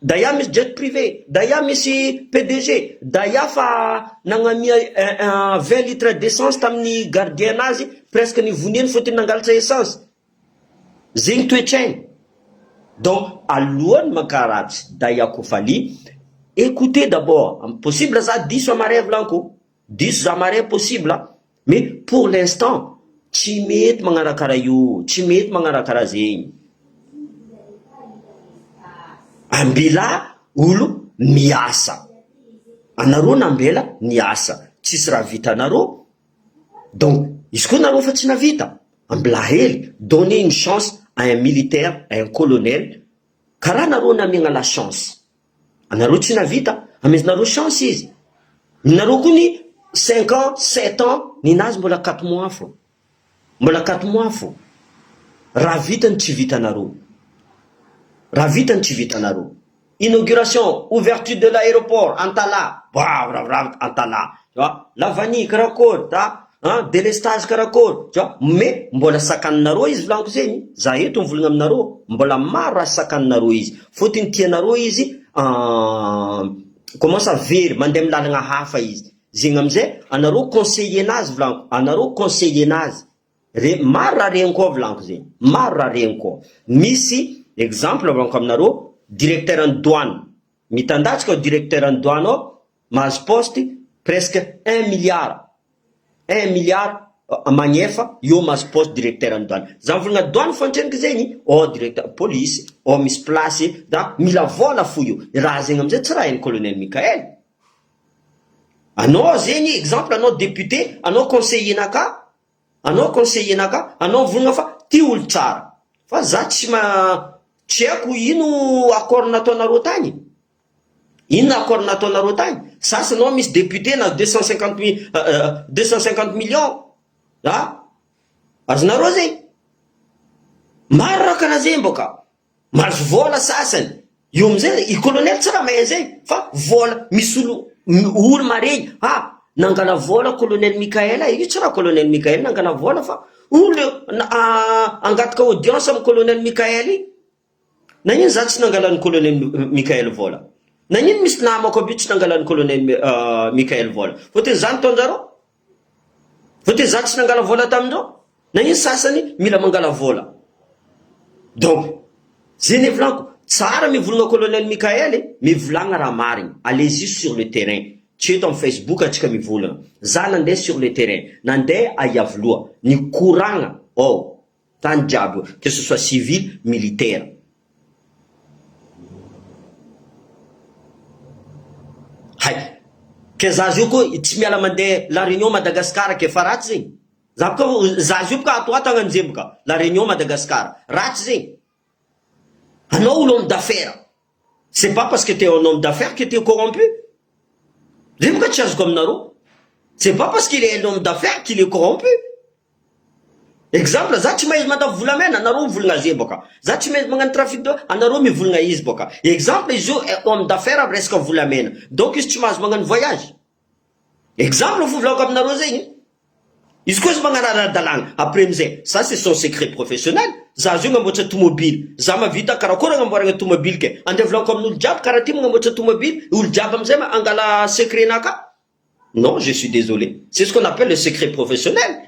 da ia misy jet privé, da ia misy PDG, da ia fa nagnamia 20 litres d'essence tamin'ny gardien nazy, presque nivoniany fôtiny nangalatra essence. Zegny toetrainy. Donc, alohany mankaratsy da ia kofaly, écoutez d'abord, possible za diso amaray volaniko, diso za amaray possible, mais pour l'instant, tsy mety magnarakara io, tsy mety magnarakara zegny. Ambela olo miasa. Anareo nambela miasa. Tsisy raha vita anareo. Donc, izy koa nareo fa tsy navita, ambela hely, donner une chance à un militaire, à un colonel, karaha nareo namiagna la chance. Anareo tsy navita, amezinareo chance izy. Nareo koa ny 5 ans, 7 ans, ninazy mbola 4 mois fo. Mbola 4 mois fo. Raha vitany tsy vitanareo. Raha vitany tsy vitanareo. Inauguration, ouverture de l'aéroport, Antala. Bravo, Antala. Tu vois, Lavani, karakôry, hein, délestage karakôry. Tu vois, mais mbola sakaninareo izy volaniko zegny. Za eto mivolagna aminareo, mbola maro raha sakaninareo izy. Fôtiny tianareo izy comment ça very, mandeha amin'ny lalagna hafa izy. Zegny amizay, anareo conseiller nazy volaniko. Anareo conseiller nazy. Maro raha regny koa volaniko zegny. Maro raha regny koa. Misy exemple volaniko aminareo, directeur en douane. Mitandatsika directeur en douane ao, mahazo poste presque 1 milliard. 1 milliard magnefa, io mahazo poste directeur en douane. Za mivolagna douane fontreniko zegny, directeur police, misy place, da mila vola fo io. Raha zegny amizay tsy raha hain'ny colonel Mikael. Anao zegny, exemple, anao député, anao conseiller naka, anao mivolagna fa ty olo tsara. Fa za tsy haiko ino accord nataonareo tany. Ino accord nataonareo tany? Sasy anao misy député na 250 millions. Azonareo zegny. Maro raha karaha zegny boka. Mahazo vola sasany. Io amizay, i colonel tsy raha mahay zegny. Fa vola, misy olo maregny. Nangala vola colonel Mikael. Io tsy raha colonel Mikael nangala vola fa olo angataka audience amin'ny colonel Mikael. Nagnino za tsy nangalan'ny colonel Mikael vola? Nagnino misy namako aby tsy nangalan'ny colonel Mikael vola? Fôteny za nataonjareo? Fôteny za tsy nangala vola tamindreo? Nagnino sasany mila mangala vola? Donc, zegny volaniko, tsara mivolagna colonel Mikael, mivolagna raha marigny. Allez-y sur le terrain. Tsy eto amin'ny Facebook atsika mivolagna. Za nandeha sur le terrain, nandeha aiavoloha, nikoragna, tany jiaby, que ce soit civil, militaire. Ke za io koa tsy miala mandeha la réunion Madagascar ke fa ratsy zegny. Za io ka atoato agnanjeny boka la réunion Madagascar. Ratsy zegny. Anao olo homme d'affaires. C'est pas parce que tu es un homme d'affaires que tu es corrompu. Zegny boka tsy azoko aminareo. C'est pas parce qu'il est un homme d'affaires qu'il est corrompu. Exemple, za tsy mahay mandava volamena, anareo mivolagna zegny boka. Za tsy mahay magnano trafic de, anareo mivolagna izy boka. Exemple, izy io homme d'affaires amin'ny resaka volamena. Donc izy tsy mahazo magnano voyage. Exemple, fo volako aminareo zegny. Izy koa izy magnano ara-dalàgna. Après amizay, ça c'est son secret professionnel. Za zio gnamboatra tomobile. Za mavita karakory gnamboaragna tomobile ke. Andeha volako amin'olo jiaby karaha ty gnamboatra tomobile, olo jiaby amizay angala secret naka. Non, je suis désolé. C'est ce qu'on appelle le secret professionnel.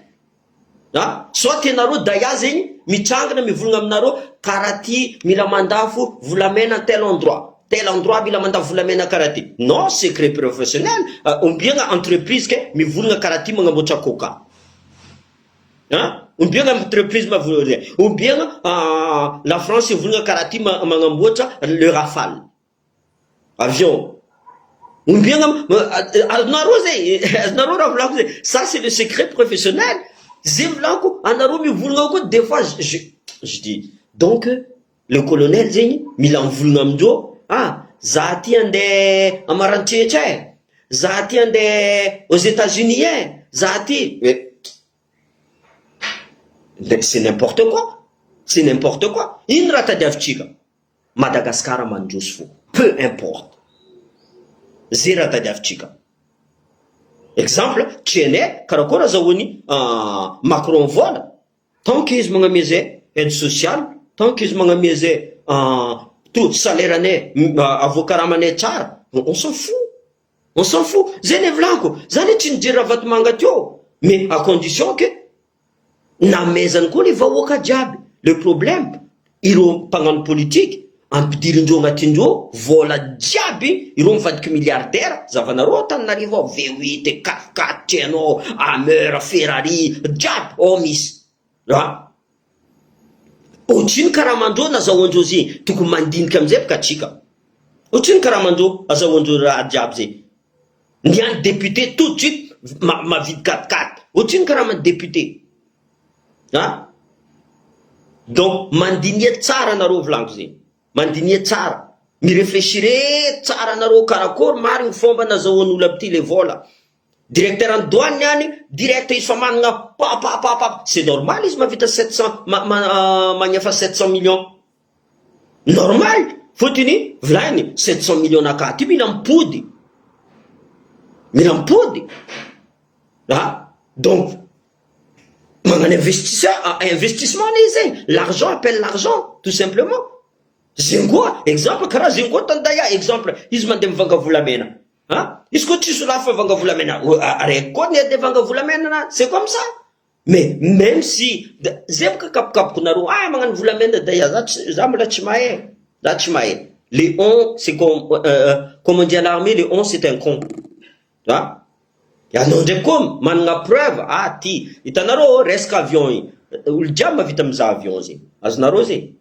Soit ianareo daya zegny mitrangana mivolagna aminareo karaha ty mila mandafo volamena tel endroit mila mandafo volamena karaha ty. Non, secret professionnel. Ombiagna entreprise ke mivolagna karaha ty magnamboatra coca. Ombiagna entreprise mavolagna. Ombiagna la France ivolagna karaha ty magnamboatra le Rafale avion. Ombiagna anareo zegny, anareo raha volako zegny. Ça c'est le secret professionnel. Zevlanko, anareo mivolagna koa des fois je dis. Donc le colonel zegny mila mivolagna amindreo, za ty andeha amarantsehitra za ty andeha aux États-Unis za ty. C'est n'importe quoi. C'est n'importe quoi. Ino raha tadiavintsika? Madagascar mandroso fo. Peu importe. Zay raha tadiavintsika. Exemple, tienay, karakory azahoany Macron vola. Tant que izy magnamia zay aide sociale, tant que izy magnamia zay tout salaire-anay avoakaramanay tsara, on s'en fout. On s'en fout. Zay le volaniko. Zany tsy nijery raha vatomanga teo. Mais à condition que namezany koa le vahoaka jiaby. Le problème, ireo mpagnano politique, ampidirindreo agnatindreo, vola jiaby, ireo mivadiky milliardaire, zavanareo Antananarivo ao, V8, 4x4, tianao, Hammer, Ferrari, jiaby, misy. Ohatriny karamandreo nazahoandreo zay, tokony mandinika amizay ka tsika. Ohatriny karamandreo azahoandreo raha jiaby zay. Niany député tout de suite mavidy 4x4. Ohatriny karaman'ny député. Donc mandinia tsara nareo volaniko zay. Mandinia tsara. Mireflechire tsara nareo karakory mary ny fomba nazahoan'olo amty le vola. Directeur en douane niany, direct izy fa manana pa. C'est normal izy mavita 700 magnafa 700 millions. Normal. Fotony volany 700 millions akaty mila mipody. Donc, magnano investissement izy. L'argent appelle l'argent, tout simplement. Zengoa, exemple, karaha zengoa tandaya, exemple, izy mandeha mivanga volamena. Izy koa tsisy lafa vanga volamena, araiky koa ny vanga volamena, c'est comme ça. Mais même si, zay boka kapokapoko nareo, magnano volamena daya, za mbola tsy mahay. Les on, c'est comme on dit à l'armée, les on, c'est un con. Ianao ndraiky koa manana preuve, hitanareo resaka avion iny. Olo jiaby mavita mizaha avion zay. Azonareo zay.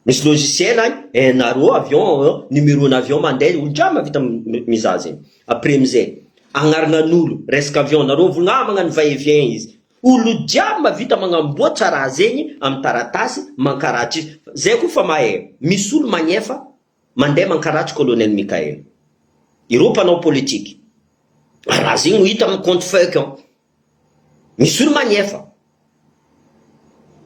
Misy logiciel agny, nareo avion, numéro n'avion mandeha, olo jiaby mavita mizaha zay. Après mizay, agnaranan'olo, resaka avion, nareo volna magnano va-et-vient izy. Olo jiaby mavita magnamboatra raha zegny amin'ny taratasy, mankaratry izy. Zay koa fa mahay. Misy olo magnefa, mandeha mankaratry colonel Mikael. Ireo mpanao politique. Raha zegny ho hita amin'ny compte feuille ao. Misy olo magnefa.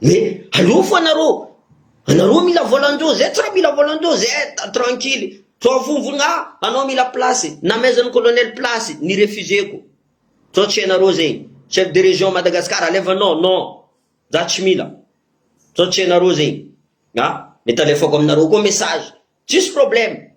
Mais aleo fo anareo mila volandreo, zay tsy raha mila volandreo, zay tranquille. Toa vovogna, anao mila place, namezan'ny colonel place, ni refuseko. Toa tsy hainareo zay. Chef de région Madagascar, alevanao, non. Za tsy mila. Toa tsy hainareo zay. Mety alefako aminareo koa message. Tsisy problème.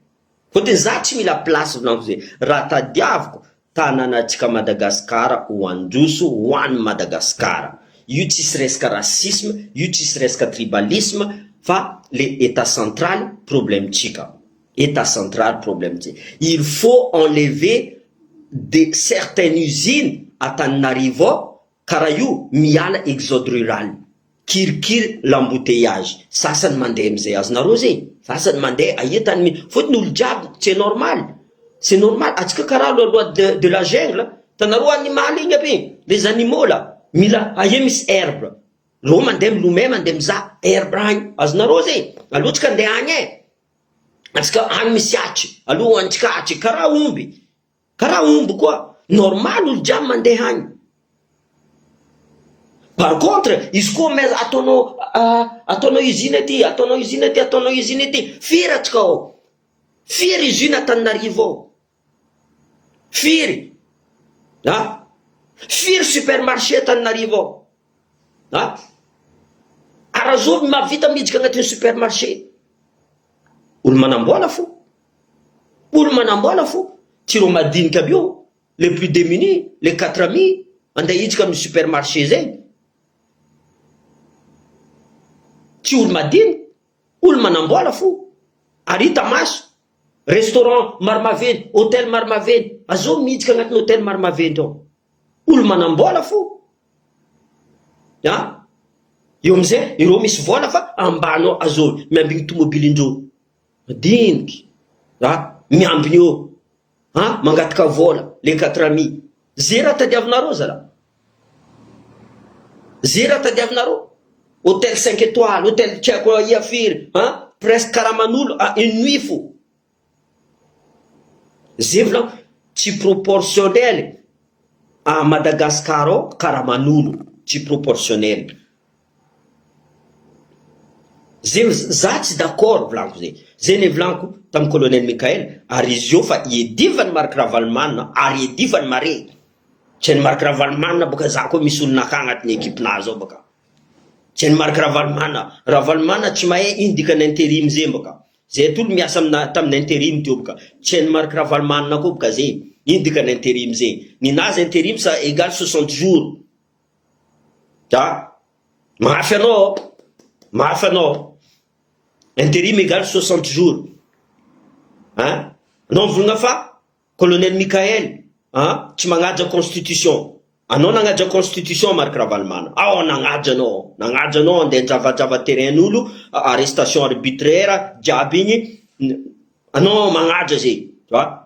Fotony za tsy mila place volaniko zay. Raha tadiaviko, tananatsika Madagascar ho androso ho an'ny Madagascar. Io tsisy resaka racisme, io tsisy resaka tribalisme, fa le état central problème tsika. État central problème tsika. Il faut enlever de certaines usines à Antananarivo, karaha io miala exode rural. Kirikir l'embouteillage. Sasany mandeha amizay azonareo zay. Sasany mandeha ahitany fotony olo jiaby, c'est normal. C'est normal. Atsika karaha la loi de la jungle, tanareo animal igny aby, les animaux là, mila aie misy herbe. Reo mandeha milomay, mandeha mizaha herbe agny. Azonareo zay. Aloha tsika andeha agny atsika agny misy atry. Aloha antsika atry, karaha omby. Karaha omby koa. Normal olo jiaby mandeha agny. Par contre, izy koa ataonao usine aty, ataonao usine aty. Firy atsika ao. Firy usine Antananarivo ao. Firy. Firy supermarché Antananarivo ao. Arazo mavita midika agnatin'ny supermarché. Olo manambola fo. Tiro madinika aby io. Les plus démunis, les 4 amis, andeha hidika amin'ny supermarché zay. Tsy olo madinika, olo manambola fo. Arita maso. Restaurant Marmaventy, hôtel Marmaventy, azo midika agnatin'ny hôtel Marmaventy ao. Olo manambola fo. Eo amizay, ireo misy vola fa ambany ao azo miambigny tomobilindreo. Madiniky. Miambiny eo. Mangatika vola, les 4 amis. Zay raha tadiavinareo zala. Zay raha tadiavinareo. Hôtel 5 étoiles, hôtel tiako iafiry, presque karaman'olo, une nuit fo. Zay vola tsy proportionnel à Madagascar ao karaman'olo, tsy proportionnel. Zay za tsy d'accord volaniko zay. Zay ne volaniko tamin'ny colonel Mikael, ary izy io fa iedivany Marc Ravalomanina ary iedivany mare. Tsy ny Marc Ravalomanina boka za koa misy olona ka agnatin'ny ekipinazy ao boka. Tiany Marc Ravalomanana tsy mahay ino dikany intérim zay boka. Zay tolo miasa tamin'ny intérim teo boka. Tiany Marc Ravalomanana koa boka zay. Ino dikany intérim zay. Ninazy intérim ça égale 60 jours. Mafy anao. Intérim égale 60 jours. Hein? Non volagna fa colonel Michael, tsy magnaja constitution. Anao nagnaja constitution Marc Ravalomanana. Nagnaja anao andeha java terrain'olo, arrestation arbitraire, jiaby igny. Anao magnaja zay.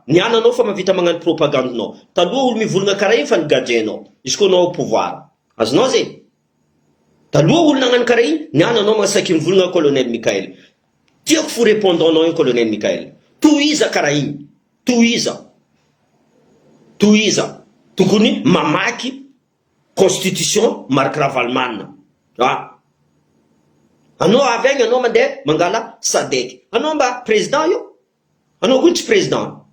Niana anao fa mavita magnano propagandinao. Taloha olo mivolagna karaha igny fa nigajenao. Izy koa anao au pouvoir. Azonao zay? Taloha olo nagnano karaha igny, niana anao masaky mivolagna colonel Michael. Tiako fo répondant-nao igny colonel Michael. Tohiza karaha igny. Tohiza. Tokony mamaky constitution Marc Ravalomanana. Anao avy agny anao mandeha mangala Sadek. Anao mba président io? Anao koa tsy président.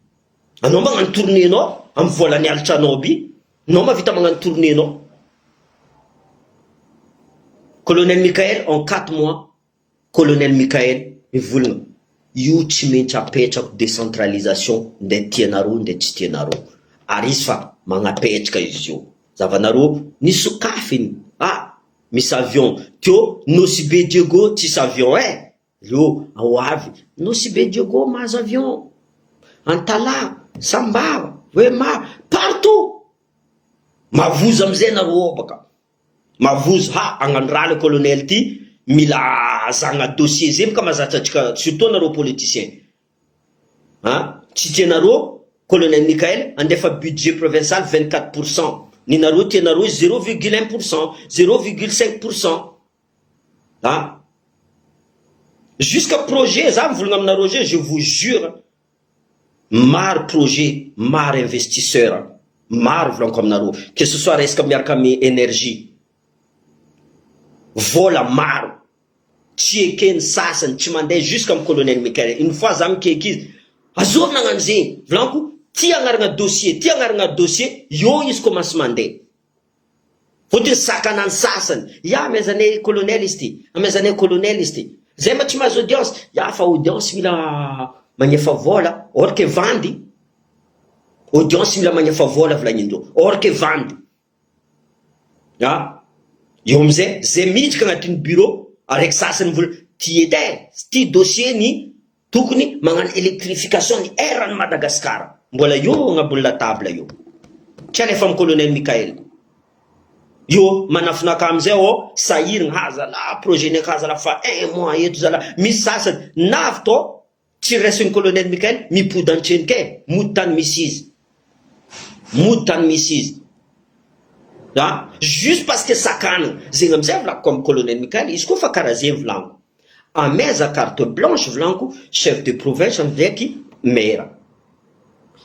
Anao magnano tournée nao amin'ny volany alitra anao by. Anao mavita magnano tournée nao. Colonel Michael en 4 mois. Colonel Michael mivolagna. Io tsy maintsy apetrako décentralisation nde tianareo nde tsy tianareo. Ary izy fa magnapetraka izy io. Zavanareo nisokafiny. Misy avion. Teo Nosibe Diego tsisy avion Io ao avy. Nosibe Diego mahazo avion. Antala, Sambava, Wema, partout. Mavozo amizay nareo baka. Mavozo agnano raha le colonel ty. Mila zagna dossier zay ka mazatra atsika surtout nareo politicien. Tsy tianareo colonel Michael andefa budget provincial 24%. Ni nareo tianareo 0,1%, 0,5%. Jusqu'à projet, ça vous l'avez Roger, je vous jure, mar projet, mar investisseur, mar vlan comme naro, que ce soit risque miarkami énergie, vola mar, tchieken sasan, tchimande jusqu'à colonel Michael. Une fois zam keki, azor nanganze, vlanku, tiangaranga dossier, yo is commence mandé. Faut-il sakanan sasan, ya mes années colonelisti, mes années colonelisti. Zay ma tsy mahazo audience, fa audience mila magnefa vola, or que vandi. Audience mila magnefa vola vlagnindro, or que vandi. Io amizay, zay miditra agnatin'ny bureau, araiky sasany vola, ty dossier ni tokony magnano électrification ni eran'ny Madagasikara. Mbola io agnabony latable io. Tsy alefa amin'ny colonel Michael. Yo manafinaka amizay sahirigna hazala projet nek hazala fa 1 mois eto zala misy sasany navy to tsy resin'ny colonel Michael mipody antreny ke mody tany misy izy juste parce que sakana zegny amizay volako comme colonel Michael izy koa fa karaha zay volanko ameza carte blanche volanko chef de province ndraiky maire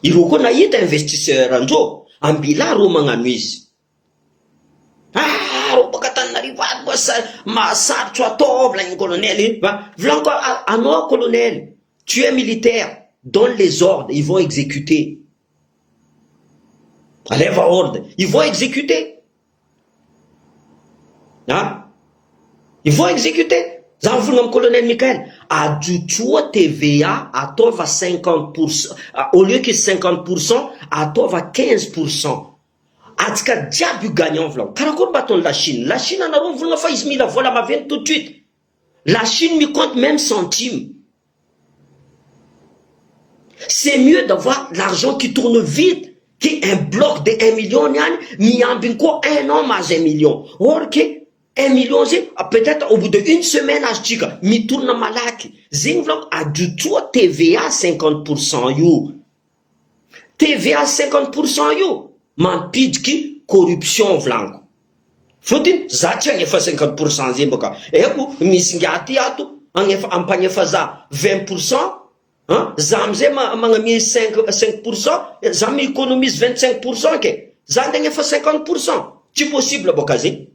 ireo koa nahita investisseur andro ambila ro magnano izy colonel, tu es militaire, donne les ordres, ils vont exécuter. Allez, ordre, ils vont exécuter. Ils vont exécuter. Colonel Michael, à du TVA, à toi va 50%, au lieu que 50%, à toi va 15%. Atika diaby gagnant vlan. Karakory baton la Chine. La Chine en a voulu faire ils la voilà ma vient tout de suite. La Chine me compte même centime. C'est mieux d'avoir l'argent qui tourne vite qu'un bloc de 1 million mi ambinko 1 an mais 1 million. Or que 1 million peut-être au bout de 1 semaine à chika mi tourne malaki. Zing vlan a du tout TVA 50% you. TVA 50% you. Mampidky corruption vlanko. Fotiny zaty agnefa 50% zay boka. Eko misy ngiaty ato agnefa ampagnefa za 20%, za amizay magnamia 5%, za mi économise 25% ke. Za ndagnefa 50%. Tsy possible boka zay.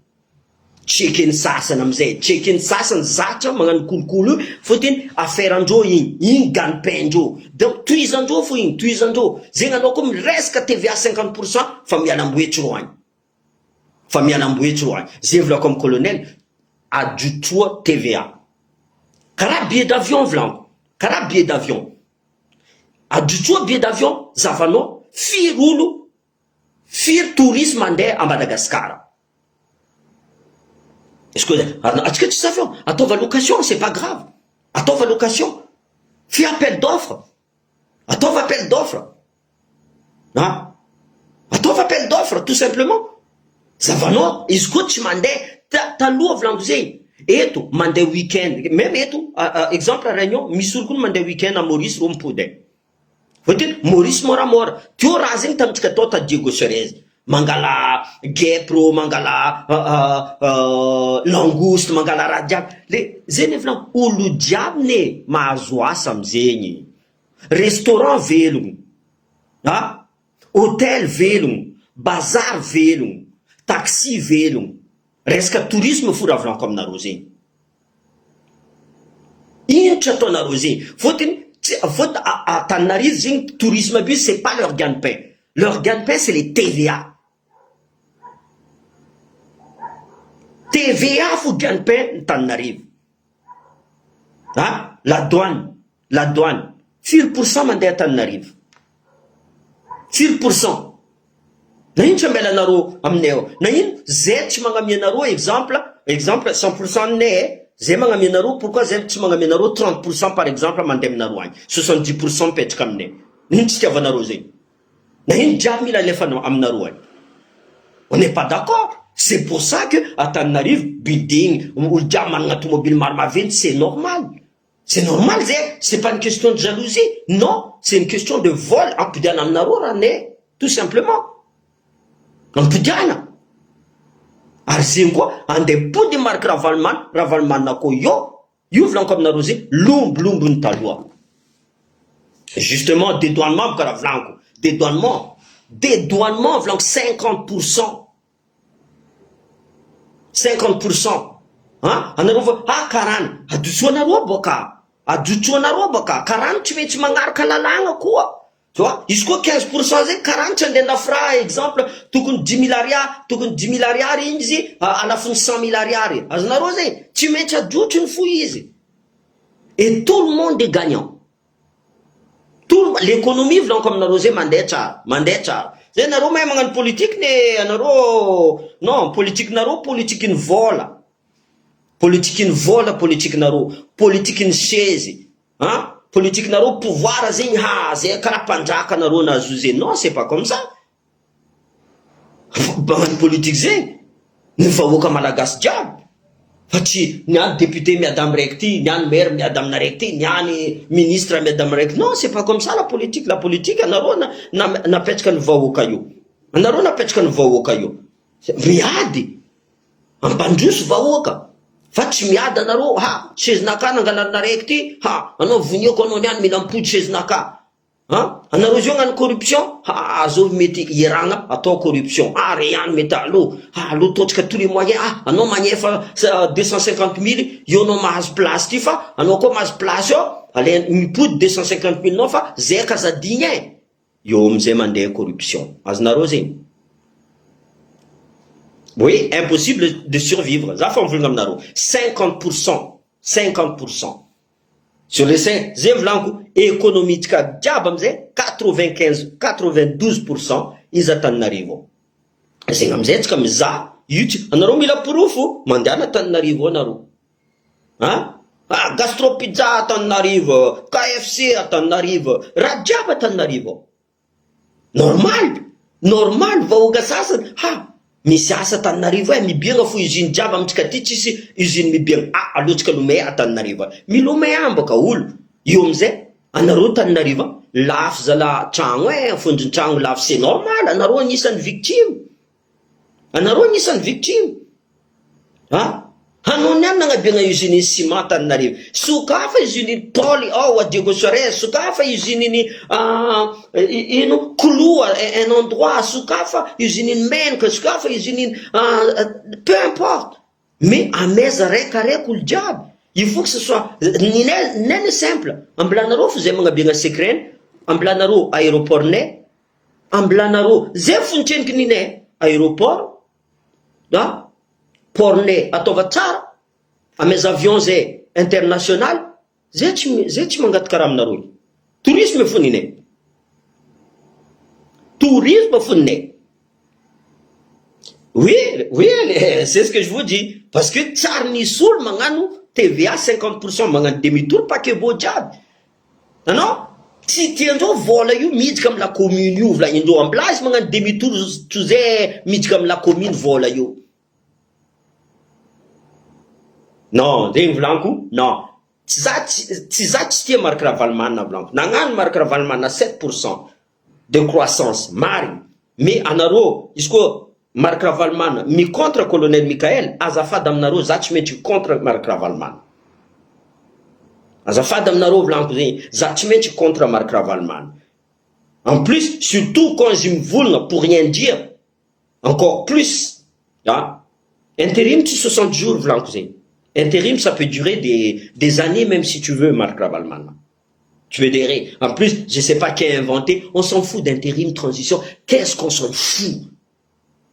Tchekin sasana amizay, tchekin sasana zatra magnano kolokolo fotiny affaire andro igny gagne-pain-ndro. Donc tuizandro fo igny, tuizandro. Zegny anao koa miresaka TVA 50% fa miala amboetry roagny. Zay volako comme colonel, adjutoa TVA. Karaha billet d'avion volaniko, karaha billet d'avion. Adjutoa billet d'avion, zavanao, firy olo, firy tourisme mandeha à Madagascar. Est-ce que, atsika tsy avion, ataova location, c'est pas grave. Ataova location. Fais appel d'offre. Ataova appel d'offre. Hein? Ataova appel d'offre, tout simplement. Zavanao, izy koa tsy mandeha, taloha volaniko zay. Eto, mandeha week-end. Même eto, exemple à Réunion, misy olo koa mandeha week-end à Maurice ro mipody. Voatery, Maurice moramora. Teo raha zegny tamitsika tao ta Diego Suarez. Mangala gepro, mangala langouste, mangala raha jiaby. Le zeny volaniko, olo jiaby ne mahazo asa amizegny. Restaurant velogno. Ha? Hôtel velogno. Bazar velogno. Taxi velogno. Resaka tourisme fora volaniko aminareo zegny. Ino tsy ataonareo zegny? Fôtony à Antananarivo zegny tourisme bio, c'est pas leur gagne-pain. Leur gagne-pain, c'est les TVA. TVA faut gagne-pain Antananarivo. Hein? La douane. 4% mandeha Antananarivo. 4%. Na ino tsy amelanareo aminay ao? Na ino? Zay tsy magnamia anareo exemple 100% aminay zay magnamia anareo, pourquoi zay tsy magnamia anareo 30% par exemple mandeha aminareo agny, 70% mipetraka aminay. Ino tsy tiavanareo zay? Na ino jiaby mila alefa aminareo agny? On n'est pas d'accord. C'est pour ça que Antananarivo building, olo jiaby manana automobile maro maventy, c'est normal. C'est normal zay, c'est pas une question de jalousie. Non, c'est une question de vol ampidiana aminareo ranay, tout simplement. Ampidiana. Ary zegny koa andeha pody marque Ravalomanina koa io volaniko aminareo zay lombolombo taloha. Justement, dédouanement karaha volaniko. Dédouanement volaniko 50%. 50%. Hein? Anareo va, karana, adotsoanareo boka, karana tsy maintsy magnaraka lalagna koa. Tu vois, izy koa 15% zay, karana tsy andeha nafra, exemple, tokony 10 000 ariary, tokony 10 000 ariary izy, alafony 100 000 ariary. Azonareo zay, tsy maintsy ajotriny fo izy. Et tout le monde est gagnant. L'économie volaniko aminareo zay mandeha tsara. Zay nareo mahay magnano politique ne anareo, non, politique nareo, politique ny vola. Politique nareo, politique ny chaise. Hein? Politique nareo pouvoir zegny, zay karaha mpanjaka nareo nazo zay. Non, c'est pas comme ça. Magnano politique zegny, ny vahoaka malagasy jiaby. Fa tsy niany député miady amy raiky ty, niany maire miady amina raiky ty, niany ministre miady amy raiky. Non, c'est pas comme ça la politique. La politique, anareo napetraka ny vahoaka io. Miady. Ampandroso vahoaka. Fa tsy miady anareo, chaise-naka nangalarina raiky ty, anao voniako anao niany mila mipody chaise-naka. Anareo zio gnano corruption, zao mety iragna atao corruption. Re ihany mety alo totrika tous les moyens, anao magnefa 250 000, io anao mahazo place ty fa, anao koa mahazo place io, ale mipody 250 000 nao fa, zay kazadigny e. Io amizay mandeha corruption. Azonareo zegny? Oui, impossible de survivre. Ça fait un 50%. Sur les 5, zay volaniko économique jiaby amizay 92% izy Antananarivo. Zegny amizay tsika mizaha, anareo mila porofo, mandehana Antananarivo anareo. Gastropizza Antananarivo, KFC Antananarivo, raha jiaby Antananarivo. Normal, vahoaka sasany, misy asa Antananarivo mibiagna fo usine jiaby amitsika ty tsisy usine mibiagna. Alotsika lomay Antananarivo. Milomay ambaka olo. Io amizay, anareo Antananarivo, lafo zala tragno fondron-tragno lafo, c'est normal, anareo anisan'ny victime. Hanao niany nagnabiagna usine ciment Antananarivo. Sokafa usine Paul à Diego Suarez, sokafa usine Clou, un endroit, sokafa usine menaka, sokafa usine peu importe. Mais à meza raiky olo jiaby. Il faut que ce soit nene simple. Ambilanareo fo zay magnabiagna secret, ambilanareo aéroport nay, ambilanareo zay fontreniky ninay aéroport, portnay ataova tsara, mes avions zay international zay tsy mangaty karaha aminareo. Tourisme foninay. Tourisme foninay. Oui, oui, c'est ce que je vous dis. Parce que tsara nisy olo magnano TVA 50% magnano demi-tour paquet-beau jiaby. Non? Tsy tiandreo vola io midika amin'ny la commune io volagnin'indreo ambilazy magnano demi-tour to zay midika amin'ny la commune vola io. Non, zegny volaniko, non. Tsy za tsy tia Marc Ravalomanana volaniko. Nagnano Marc Ravalomanana 7% de croissance, marigny. Mais anareo, izy koa Marc Ravalomanana mi contre colonel Mikael, azafady aminareo za tsy maintsy contre Marc Ravalomanana. Azafady aminareo volaniko zegny, za tsy maintsy contre Marc Ravalomanana. En plus, surtout quand je me voulne pour rien dire, encore plus, hein? Intérim, tu 60 jours volaniko zegny. Intérim, ça peut durer des années, même si tu veux, Marc Ravalomanana. Tu veux dire, en plus, je sais pas qui a inventé, on s'en fout d'intérim, transition. Qu'est-ce qu'on s'en fout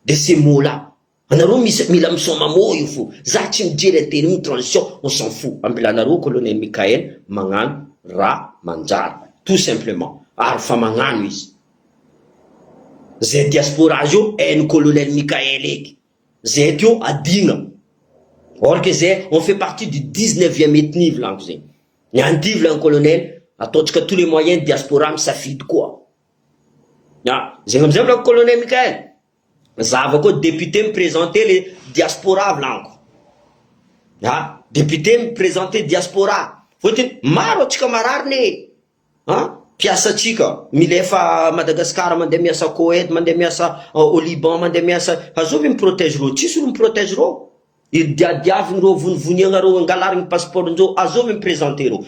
de ces mots-là? Anaro mila misoma mo io fo. Za tsy mijery intérim, transition, on s'en fout. Ambila anaro, colonel Mikael, magnano ra manjary. Tout simplement. Ary fa magnano izy. Zay diaspora io, hainy colonel Mikael eky. Zay tio adigna. Or que c'est, on fait partie du 19e ethnie, vlanko zegny. Ny andy vlan colonel, ataotsika tous les moyens de diaspora misafidy koa. Zegny amizay vlanko colonel Mikael. Zava koa député me présenter les diaspora vlanko. Député me présenter diaspora. Fotiny maro atsika marary ne. Piasa atsika milefa Madagascar mandeha miasa Koweït, mandeha miasa au Liban, mandeha miasa azovy miprotège ro. Tsisy olo miprotège ro. Il diadiaviny ro vonivoniagna ro angalarigny passeport ndreo azovy miprésenter ro.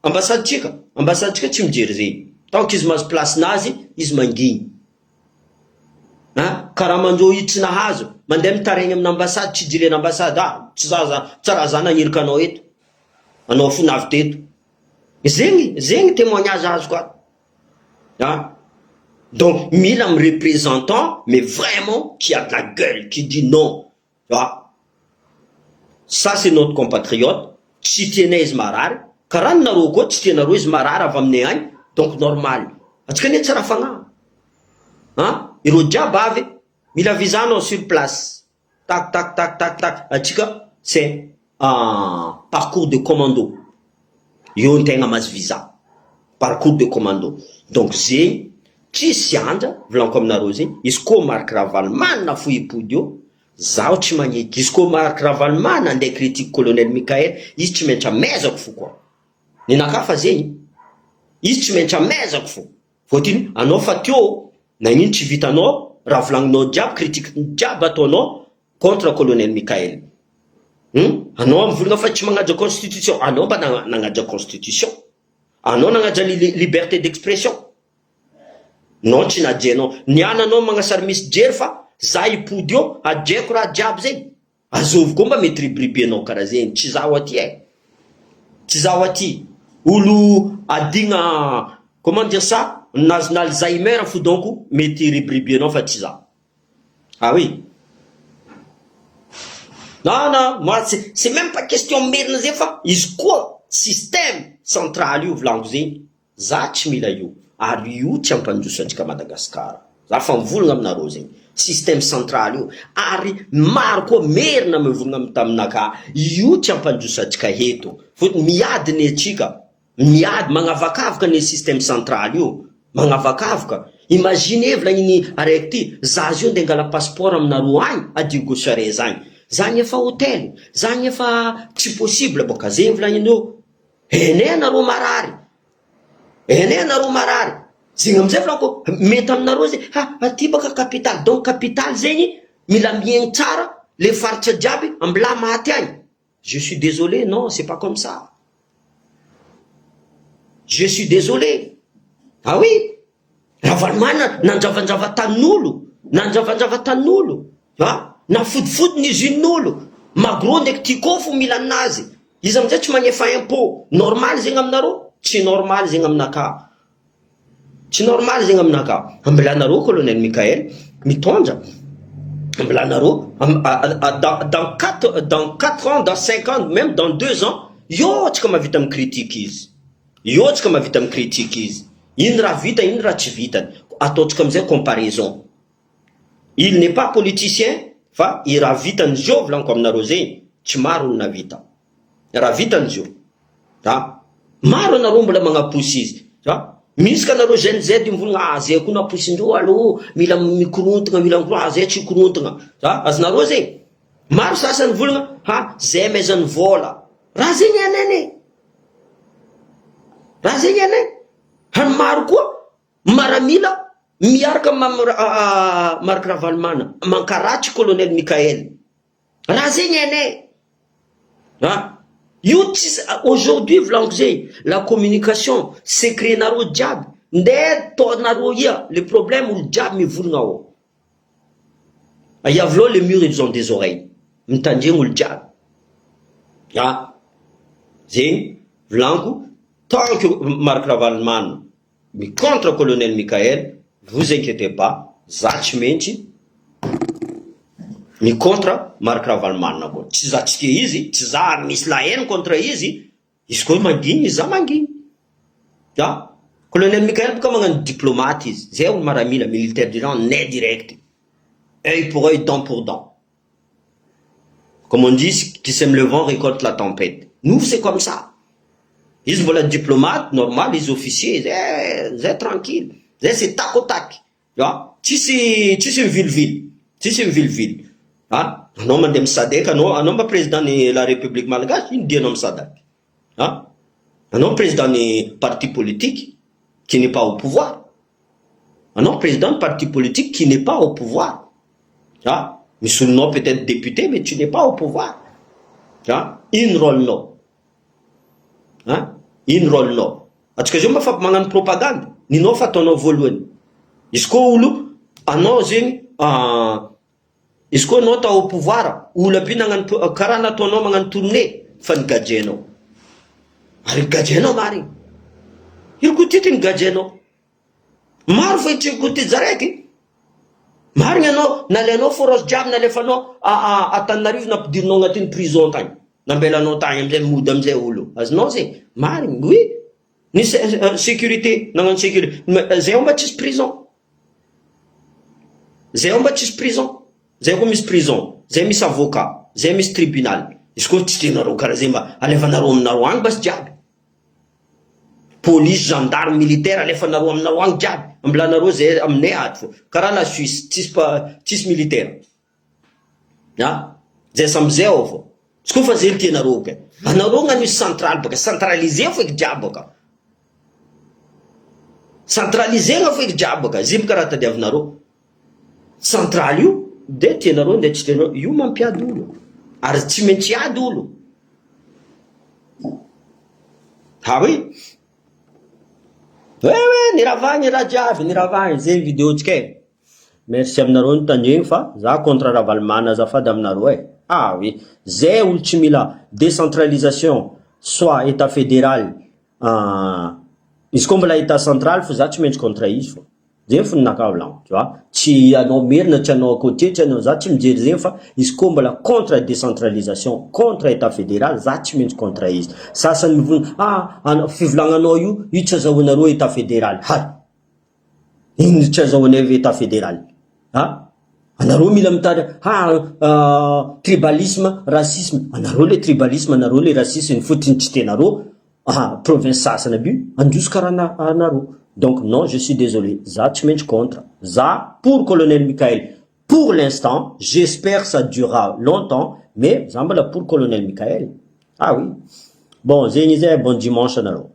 Ambassade tsika tsy mijery zegny. Tant qu'izy mahazo place nazy, izy mangigny. Karaha mandreo io tsy nahazo, mandeha mitaregny amin'ny ambassade, tsy jirena ambassade, tsara za nagniriky anao eto. Anao fo navy teto. Zegny témoignage azoko ato. Donc, mila me représentant, mais vraiment, qui a de la gueule, qui dit non. Ça, c'est notre compatriote. Tsy tianay izy marary. Karaha nareo koa, tsy tianareo izy marary avy aminay agny. Donc, normal. Atsika ane tsara fagnahy. Iro jiaby avy, mila visa sur place. Tac, tac, tac, tac, tac. Atsika, c'est parcours de commando. Io ny tegna mahazo visa. Parcours de commando. Donc, zegny, tsisy anja, volaniko aminareo zegny, izy koa Marc Ravalomanana fo ipody io, zaho tsy magneky. Izy koa Marc Ravalomanana andeha critique colonel Mikael, izy tsy maintsy amezako fo koa. Ninaka fa zegny, izy tsy maintsy amezako fo. Fotiny, anao fa teo, nagnino tsy vitanao, raha volagninao jiaby, critique jiaby ataonao contre colonel Mikael. Anao mivolagna fa tsy magnaja constitution. Anao mba nagnaja constitution. Anao nagnaja liberté d'expression. Non tsy najenao. Niana anao magnasary misy jery fa za ipody io, adjeko raha jiaby zegny. Azovy koa mba mety ribribe anao karaha zegny. Tsy zaho aty Tsy zaho aty. Olo adigna, comment dire ça? Nazo Alzheimer fo donc mety ribribe anao fa tsy zaho. Ah oui. Non, moi c'est même pas question merina zay fa izy koa système central io volaniko zegny. Za tsy mila io. Ary io tsy ampandroso antsika Madagascar. Za fa mivolagna aminareo zegny. Système central io. Ary maro koa merina mivolagna taminaka. Io tsy ampandroso antsika eto. Fotony miady ny atsika. Miady magnavakavaka ny système central io. Magnavakavaka. Imagine volagny araiky ty. Za zio nde ngala passeport aminareo agny adio Gosare zagny. Zagny efa hôtel. Zagny efa tsy possible boka zegny volagninao. Ene anareo marary. Ene anareo marary. Zegny amizay volaniko mety aminareo zegny. Aty baka capitale. Donc capitale zegny mila miegny tsara le faritra jiaby ambila maty agny. Je suis désolé, non, c'est pas comme ça. Je suis désolé. Ah oui. Ravalomanana nandravandrava tanin'olo. Nandravandrava tanin'olo. Nafodifody ny zin'olo. Magro ndraiky tikofo mila anazy. Izy amizay tsy magnefa impôt. Normal zegny aminareo? Tsy normal zegny aminaka. Tsy normal zegny aminaka. Ambilanareo colonel Mikael mitondra Dans 4 ans, dans 5 ans, même dans 2 ans, yo tsika mahavita mikritika izy. Yo tsika mahavita mikritika izy. Ino raha vita, ino raha tsy vitany. Ataotsika amizay comparaison. Il n'est pas politicien, fa i raha vitany zio volaniko aminareo zegny, tsy maro olona vita. Raha vitany zio. Maro anareo mbola magnaposy izy. Misy ka anareo Gen Z mivolagna zay koa naposindreo alo, mila mikorontagna, mila mikorontagna, zay tsy korontagna. Azonareo zegny. Maro sasany volagna, zay maizany vola. Raha zegny anene. Raha zegny anene. Maro koa maramila miaraka Marc Ravalomanana mankaratsy colonel Mikael. Raha zegny anene. Aujourd'hui, la communication, c'est créer naro diable. Ndé to naro ya, le problème ou le diable me voulna o. Ayavlo les murs ils ont des oreilles. M'tandien ou le diable. Zing, vlangu, tant que Marc Ravalomanana, mais contre colonel Mikael, vous inquiétez pas, Zachmenchi, mais contre Marc Ravalomanana. Tsy zatsike izy, tsy za misy la haine contre izy koa mangigny, za mangigny. Colonel Mikael boka magnano diplomate izy. Zay olo maramila, militaire du rang, net direct. Œil pour œil, dent pour dent. Comme on dit, qui sème le vent récolte la tempête. Nous, c'est comme ça. Ils veulent être diplomates, normal, les officiers, c'est tranquille. C'est tac au tac. Si c'est une ville-ville. Si c'est une ville-ville. Non, madame Sadek, non, président de la République malgache, il dit non, Sadek. Non, président du parti politique qui n'est pas au pouvoir. Non, président du parti politique qui n'est pas au pouvoir. Mais sous le nom peut-être député, mais tu n'es pas au pouvoir. Une rôle non. Une rôle non. Parce que je me fais une propagande. Ni non, fait ton volume. Est-ce que est-ce qu'on est au pouvoir ou le pinangan karana tono mangan tourner fan gadjeno ari gadjeno mari il kutit gadjeno mar fa ci kutit zareki mar ngano na leno foros jam na lefano atanariv na dirno ngatin prison tan na belano tan mze mudam ze ulo as no se mari oui ni sécurité nangan sécurité ze on bâtisse prison ze on bâtisse prison. Zay mis prison, zay mis avocat, zay mis tribunal. Est-ce que tu t'es naro karazema, alevanaro amnaro ang bas diaby. Police, gendarme, militaire, alevanaro amnaro ang diaby. Amblanaro zay amne atfo. Kara la Suisse, tis militaire. Zay samzay ovo. Est-ce que fazer ti naro ka? Anaro nga ni central baka centraliser fo ek diaby ka. Centraliser nga fo ek diaby ka. Zim karata diavnaro. Central io de tianareo nde tsy tianareo io mampiady olo ary tsy maintsy ady olo oui niravagny raha jiavy niravagny zay vidéotsika merci aminareo nitandregny fa za contre Ravalomanana azafady aminareo oui zay olo tsy mila décentralisation soit état fédéral izy koa mbola état central fa za tsy maintsy contre izy fo zay fo ninaka volagno, tu vois. Tsy anao merina, tsy anao côté, tsy anao za tsy mijery zegny fa izy koa mbola contre décentralisation, contre état fédéral, za tsy maintsy contre izy. Sasany mivolagna fivolagnanao io tsy azahoanareo état fédéral. Ino tsy azahoanareo état fédéral? Anareo mila mitady tribalisme, racisme. Anareo le tribalisme, anareo le racisme, fotony tsy tenareo province sasana aby androso karaha anareo. Donc non, je suis désolé. Ça, tu m'es contre. Ça, pour colonel Mikael, pour l'instant, j'espère que ça durera longtemps, mais ça pour colonel Mikael. Oui. Bon, Zénizé, bon dimanche à nous.